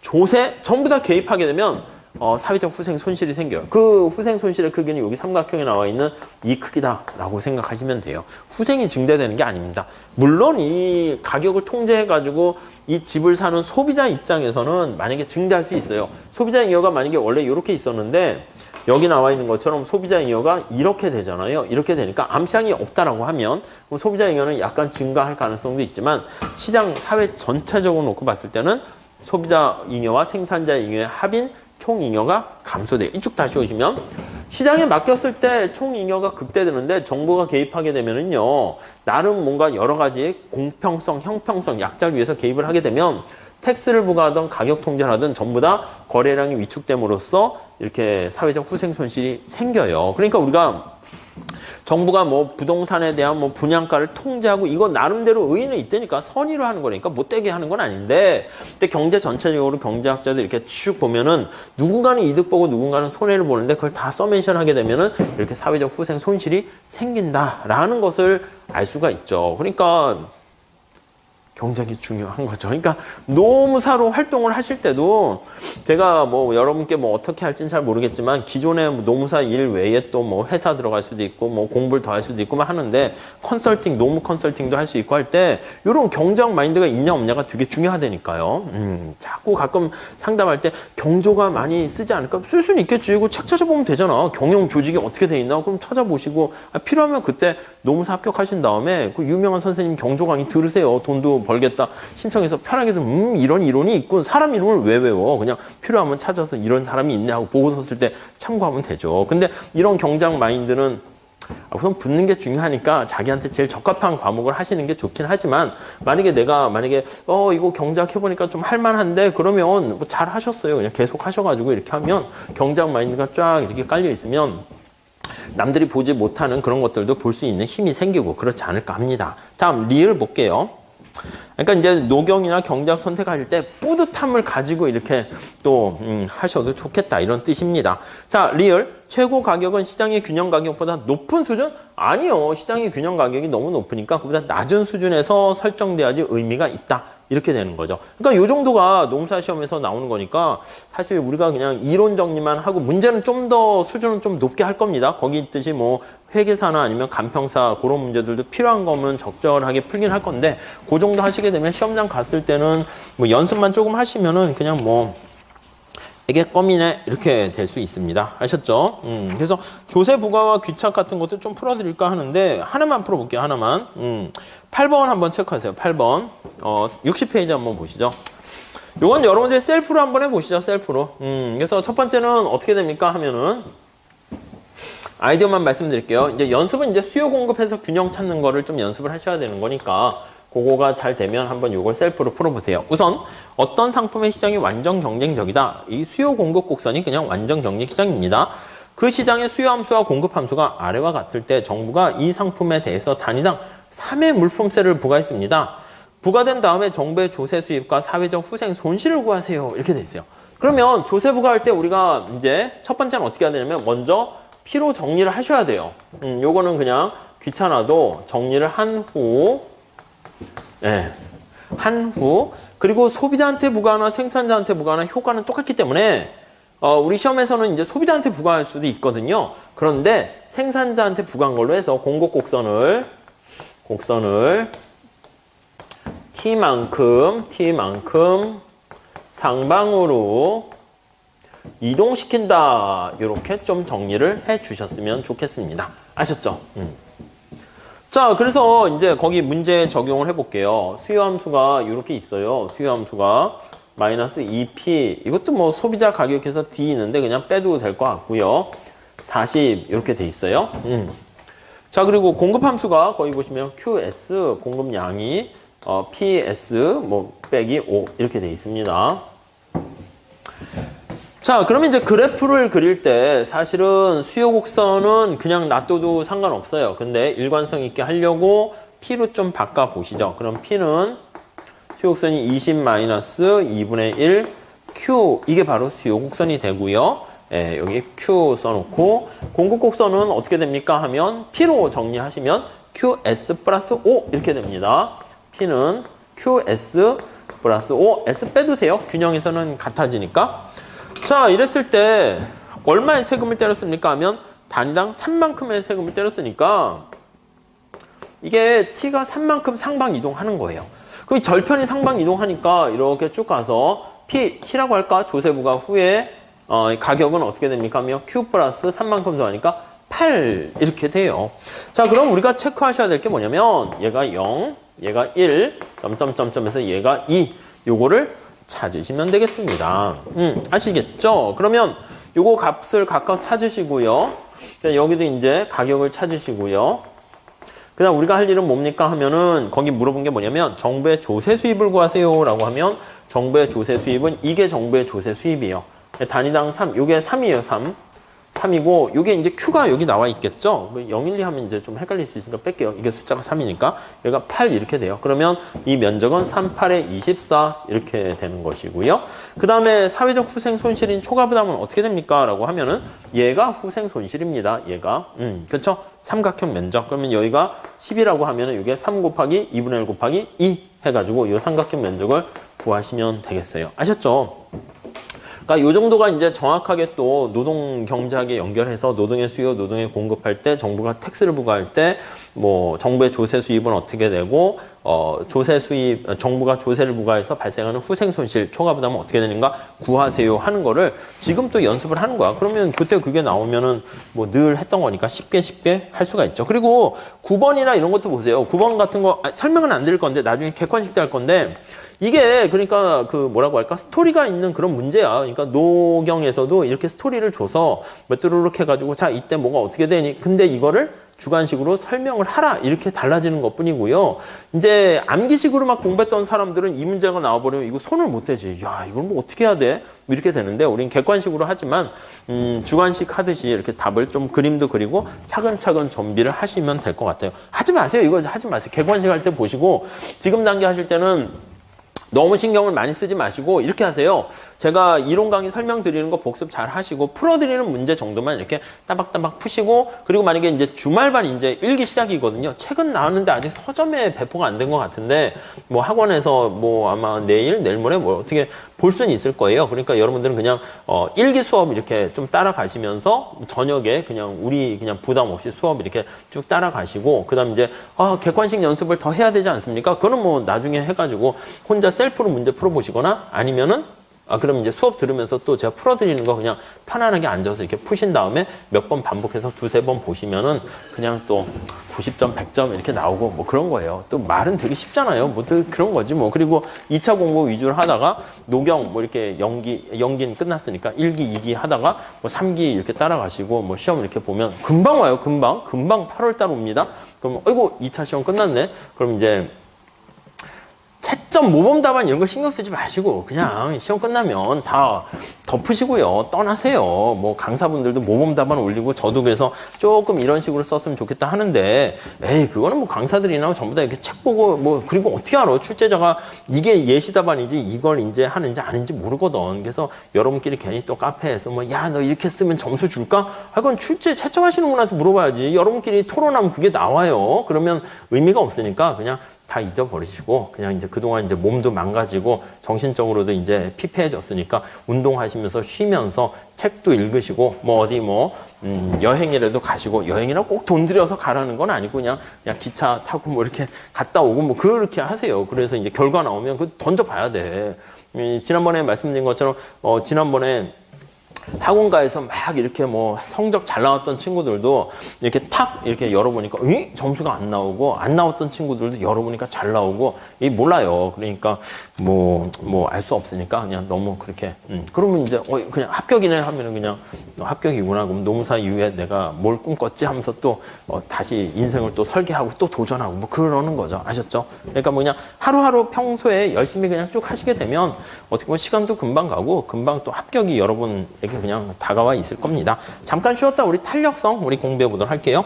조세 전부 다 개입하게 되면 사회적 후생 손실이 생겨요. 그 후생 손실의 크기는 여기 삼각형에 나와 있는 이 크기다라고 생각하시면 돼요. 후생이 증대되는 게 아닙니다. 물론 이 가격을 통제해가지고 이 집을 사는 소비자 입장에서는 만약에 증대할 수 있어요. 소비자 잉여가 만약에 원래 이렇게 있었는데 여기 나와 있는 것처럼 소비자 잉여가 이렇게 되잖아요. 이렇게 되니까 암시장이 없다라고 하면 그럼 소비자 잉여는 약간 증가할 가능성도 있지만 시장 사회 전체적으로 놓고 봤을 때는 소비자 잉여와 생산자 잉여의 합인 총 잉여가 감소돼요. 이쪽 다시 오시면 시장에 맡겼을 때 총 잉여가 극대되는데 정부가 개입하게 되면은요. 나름 뭔가 여러 가지 공평성, 형평성, 약자를 위해서 개입을 하게 되면 텍스를 부과하던 가격 통제를 하든 전부 다 거래량이 위축됨으로써 이렇게 사회적 후생 손실이 생겨요. 그러니까 우리가 정부가 뭐 부동산에 대한 뭐 분양가를 통제하고 이거 나름대로 의의는 있다니까 선의로 하는 거니까 못되게 하는 건 아닌데 근데 경제 전체적으로 경제학자들 이렇게 쭉 보면은 누군가는 이득 보고 누군가는 손해를 보는데 그걸 다 서멘션 하게 되면은 이렇게 사회적 후생 손실이 생긴다라는 것을 알 수가 있죠. 그러니까 경제학이 중요한 거죠. 그러니까 노무사로 활동을 하실 때도 제가 뭐 여러분께 뭐 어떻게 할지는 잘 모르겠지만 기존의 노무사 일 외에 또 뭐 회사 들어갈 수도 있고 뭐 공부를 더 할 수도 있고 막 하는데 컨설팅, 노무 컨설팅도 할 수 있고 할 때 이런 경제학 마인드가 있냐 없냐가 되게 중요하다니까요. 자꾸 가끔 상담할 때 경조가 많이 쓰지 않을까? 쓸 수는 있겠지. 이거 책 찾아보면 되잖아. 경영 조직이 어떻게 돼 있나? 그럼 찾아보시고 필요하면 그때 노무사 합격하신 다음에 그 유명한 선생님 경조 강의 들으세요. 돈도 벌겠다. 신청해서 편하게 좀 이런 이론이 있군. 사람 이름을 왜 외워? 그냥 필요하면 찾아서 이런 사람이 있네 하고 보고서 쓸 때 참고하면 되죠. 근데 이런 경제학 마인드는 우선 붙는 게 중요하니까 자기한테 제일 적합한 과목을 하시는 게 좋긴 하지만 만약에 이거 경제학 해보니까 좀 할만한데 그러면 뭐 잘 하셨어요. 그냥 계속 하셔가지고 이렇게 하면 경제학 마인드가 쫙 이렇게 깔려 있으면 남들이 보지 못하는 그런 것들도 볼 수 있는 힘이 생기고 그렇지 않을까 합니다. 다음 리을 볼게요. 그러니까 이제 노경이나 경제학 선택하실 때 뿌듯함을 가지고 이렇게 또 하셔도 좋겠다 이런 뜻입니다. 자, 리을 최고 가격은 시장의 균형 가격보다 높은 수준? 아니요. 시장의 균형 가격이 너무 높으니까 그보다 낮은 수준에서 설정돼야지 의미가 있다. 이렇게 되는 거죠. 그러니까 이 정도가 노무사 시험에서 나오는 거니까 사실 우리가 그냥 이론 정리만 하고 문제는 좀 더 수준은 좀 높게 할 겁니다. 거기 있듯이 뭐 회계사나 아니면 간평사 그런 문제들도 필요한 거면 적절하게 풀긴 할 건데 그 정도 하시게 되면 시험장 갔을 때는 뭐 연습만 조금 하시면은 그냥 뭐 이게 껌이네 이렇게 될 수 있습니다. 아셨죠? 그래서 조세 부과와 귀착 같은 것도 좀 풀어드릴까 하는데 하나만 풀어볼게요. 하나만. 8번 한번 체크하세요. 8번. 60페이지 한번 보시죠. 요건 여러분들 셀프로 한번 해보시죠. 셀프로. 그래서 첫 번째는 어떻게 됩니까? 하면은 아이디어만 말씀드릴게요. 이제 연습은 이제 수요 공급해서 균형 찾는 거를 좀 연습을 하셔야 되는 거니까 그거가 잘 되면 한번 요걸 셀프로 풀어보세요. 우선 어떤 상품의 시장이 완전 경쟁적이다. 이 수요 공급 곡선이 그냥 완전 경쟁 시장입니다. 그 시장의 수요 함수와 공급 함수가 아래와 같을 때 정부가 이 상품에 대해서 단위당 3회 물품세를 부과했습니다. 부과된 다음에 정부의 조세 수입과 사회적 후생 손실을 구하세요. 이렇게 돼 있어요. 그러면 조세 부과할 때 우리가 이제 첫 번째는 어떻게 해야 되냐면 먼저 피로 정리를 하셔야 돼요. 요거는 그냥 귀찮아도 정리를 한 후 그리고 소비자한테 부과하나 생산자한테 부과하나 효과는 똑같기 때문에 우리 시험에서는 이제 소비자한테 부과할 수도 있거든요. 그런데 생산자한테 부과한 걸로 해서 공급 곡선을 T만큼 상방으로 이동시킨다. 이렇게 좀 정리를 해 주셨으면 좋겠습니다. 아셨죠? 자, 그래서 이제 거기 문제 적용을 해볼게요. 수요함수가 이렇게 있어요. 수요함수가 마이너스 2p. 이것도 뭐 소비자 가격에서 D 있는데 그냥 빼도 될 것 같고요. 40 이렇게 돼 있어요. 자, 그리고 공급함수가 거기 보시면 QS 공급량이 PS 뭐 빼기 5 이렇게 돼 있습니다. 자, 그러면 이제 그래프를 그릴 때 사실은 수요 곡선은 그냥 놔둬도 상관없어요. 근데 일관성 있게 하려고 P로 좀 바꿔 보시죠. 그럼 P는 수요 곡선이 20-2분의 1 Q 이게 바로 수요 곡선이 되고요. 예, 여기 Q 써놓고 공급 곡선은 어떻게 됩니까 하면 P로 정리하시면 QS 플러스 5 이렇게 됩니다. P는 QS 플러스 5 S 빼도 돼요. 균형에서는 같아지니까. 자, 이랬을 때 얼마의 세금을 때렸습니까 하면 단위당 3만큼의 세금을 때렸으니까 이게 T가 3만큼 상방 이동하는 거예요. 그럼 절편이 상방 이동하니까 이렇게 쭉 가서 T라고 할까? 조세부가 후에 가격은 어떻게 됩니까 하면 Q 플러스 3만큼 더하니까 8 이렇게 돼요. 자, 그럼 우리가 체크하셔야 될 게 뭐냐면 얘가 0, 얘가 1, 점점점점에서 얘가 2 요거를 찾으시면 되겠습니다. 아시겠죠? 그러면 요거 값을 각각 찾으시고요. 여기도 이제 가격을 찾으시고요. 그 다음 우리가 할 일은 뭡니까 하면은 거기 물어본 게 뭐냐면 정부의 조세 수입을 구하세요 라고 하면 정부의 조세 수입은 이게 정부의 조세 수입이에요. 단위당 3, 요게 3이에요. 3이고 요게 이제 Q가 여기 나와 있겠죠. 0, 1, 2 하면 이제 좀 헷갈릴 수 있으니까 뺄게요. 이게 숫자가 3이니까 얘가 8 이렇게 돼요. 그러면 이 면적은 3, 8에 24 이렇게 되는 것이고요. 그 다음에 사회적 후생 손실인 초과 부담은 어떻게 됩니까? 라고 하면은 얘가 후생 손실입니다. 얘가 그렇죠? 삼각형 면적. 그러면 여기가 10이라고 하면은 이게 3 곱하기 2분의 1 곱하기 2 해가지고 이 삼각형 면적을 구하시면 되겠어요. 아셨죠? 그러니까 이 정도가 이제 정확하게 또 노동 경제학에 연결해서 노동의 수요, 노동의 공급할 때 정부가 텍스를 부과할 때 뭐 정부의 조세 수입은 어떻게 되고 조세 수입 정부가 조세를 부과해서 발생하는 후생 손실, 초과 부담은 어떻게 되는가 구하세요 하는 거를 지금 또 연습을 하는 거야. 그러면 그때 그게 나오면은 뭐 늘 했던 거니까 쉽게 할 수가 있죠. 그리고 9번이나 이런 것도 보세요. 9번 같은 거 설명은 안 드릴 건데 나중에 객관식 때 할 건데 이게 그러니까 그 뭐라고 할까 스토리가 있는 그런 문제야. 그러니까 노경에서도 이렇게 스토리를 줘서 몇 뚜루룩 해가지고 자 이때 뭐가 어떻게 되니? 근데 이거를 주관식으로 설명을 하라 이렇게 달라지는 것뿐이고요. 이제 암기식으로 막 공부했던 사람들은 이 문제가 나와버리면 이거 손을 못 대지. 야 이걸 뭐 어떻게 해야 돼? 이렇게 되는데 우린 객관식으로 하지만 주관식 하듯이 이렇게 답을 좀 그림도 그리고 차근차근 정비를 하시면 될 것 같아요. 하지 마세요. 이거 하지 마세요. 객관식 할 때 보시고 지금 단계 하실 때는 너무 신경을 많이 쓰지 마시고 이렇게 하세요. 제가 이론 강의 설명드리는 거 복습 잘 하시고 풀어드리는 문제 정도만 이렇게 따박따박 푸시고 그리고 만약에 이제 주말반 이제 일기 시작이거든요. 책은 나왔는데 아직 서점에 배포가 안 된 것 같은데 뭐 학원에서 뭐 아마 내일 모레 뭐 어떻게 볼 수는 있을 거예요. 그러니까 여러분들은 그냥 일기 수업 이렇게 좀 따라가시면서 저녁에 그냥 우리 그냥 부담 없이 수업 이렇게 쭉 따라가시고 그다음 이제 객관식 연습을 더 해야 되지 않습니까? 그거는 뭐 나중에 해가지고 혼자 셀프로 문제 풀어보시거나 아니면은 그럼 이제 수업 들으면서 또 제가 풀어드리는 거 그냥 편안하게 앉아서 이렇게 푸신 다음에 몇 번 반복해서 두세 번 보시면은 그냥 또 90점, 100점 이렇게 나오고 뭐 그런 거예요. 또 말은 되게 쉽잖아요. 뭐 그런 거지 뭐. 그리고 2차 공부 위주로 하다가 노경 뭐 이렇게 연기는 끝났으니까 1기, 2기 하다가 뭐 3기 이렇게 따라가시고 뭐 시험 이렇게 보면 금방 와요. 금방 8월 달 옵니다. 그럼 아이고 2차 시험 끝났네. 그럼 이제 채점 모범 답안 이런 거 신경 쓰지 마시고 그냥 시험 끝나면 다 덮으시고요. 떠나세요. 뭐 강사분들도 모범 답안 올리고 저도 그래서 조금 이런 식으로 썼으면 좋겠다 하는데 에이 그거는 뭐 강사들이나 전부 다 이렇게 책 보고 뭐 그리고 어떻게 알아? 출제자가 이게 예시 답안이지 이걸 이제 하는지 아닌지 모르거든. 그래서 여러분끼리 괜히 또 카페에서 뭐 야 너 이렇게 쓰면 점수 줄까? 그건 출제 채점하시는 분한테 물어봐야지. 여러분끼리 토론하면 그게 나와요. 그러면 의미가 없으니까 그냥 다 잊어버리시고 그냥 이제 그동안 이제 몸도 망가지고 정신적으로도 이제 피폐해졌으니까 운동하시면서 쉬면서 책도 읽으시고 뭐 어디 뭐 여행이라도 가시고 여행이라 꼭 돈 들여서 가라는 건 아니고 그냥 기차 타고 뭐 이렇게 갔다 오고 뭐 그렇게 하세요. 그래서 이제 결과 나오면 그 던져봐야 돼. 지난번에 말씀드린 것처럼 지난번에 학원가에서 막 이렇게 뭐 성적 잘 나왔던 친구들도 이렇게 탁 이렇게 열어보니까 점수가 안 나오고 안 나왔던 친구들도 열어보니까 잘 나오고 몰라요. 그러니까 뭐 알 수 없으니까 그냥 너무 그렇게 그러면 이제 그냥 합격이네 하면은 그냥 합격이구나. 그럼 노무사 이후에 내가 뭘 꿈꿨지 하면서 또 다시 인생을 또 설계하고 또 도전하고 뭐 그러는 거죠. 아셨죠? 그러니까 뭐 그냥 하루하루 평소에 열심히 그냥 쭉 하시게 되면 어떻게 보면 시간도 금방 가고 금방 또 합격이 여러분에게 그냥 다가와 있을 겁니다. 잠깐 쉬었다 우리 탄력성 우리 공부해 보도록 할게요.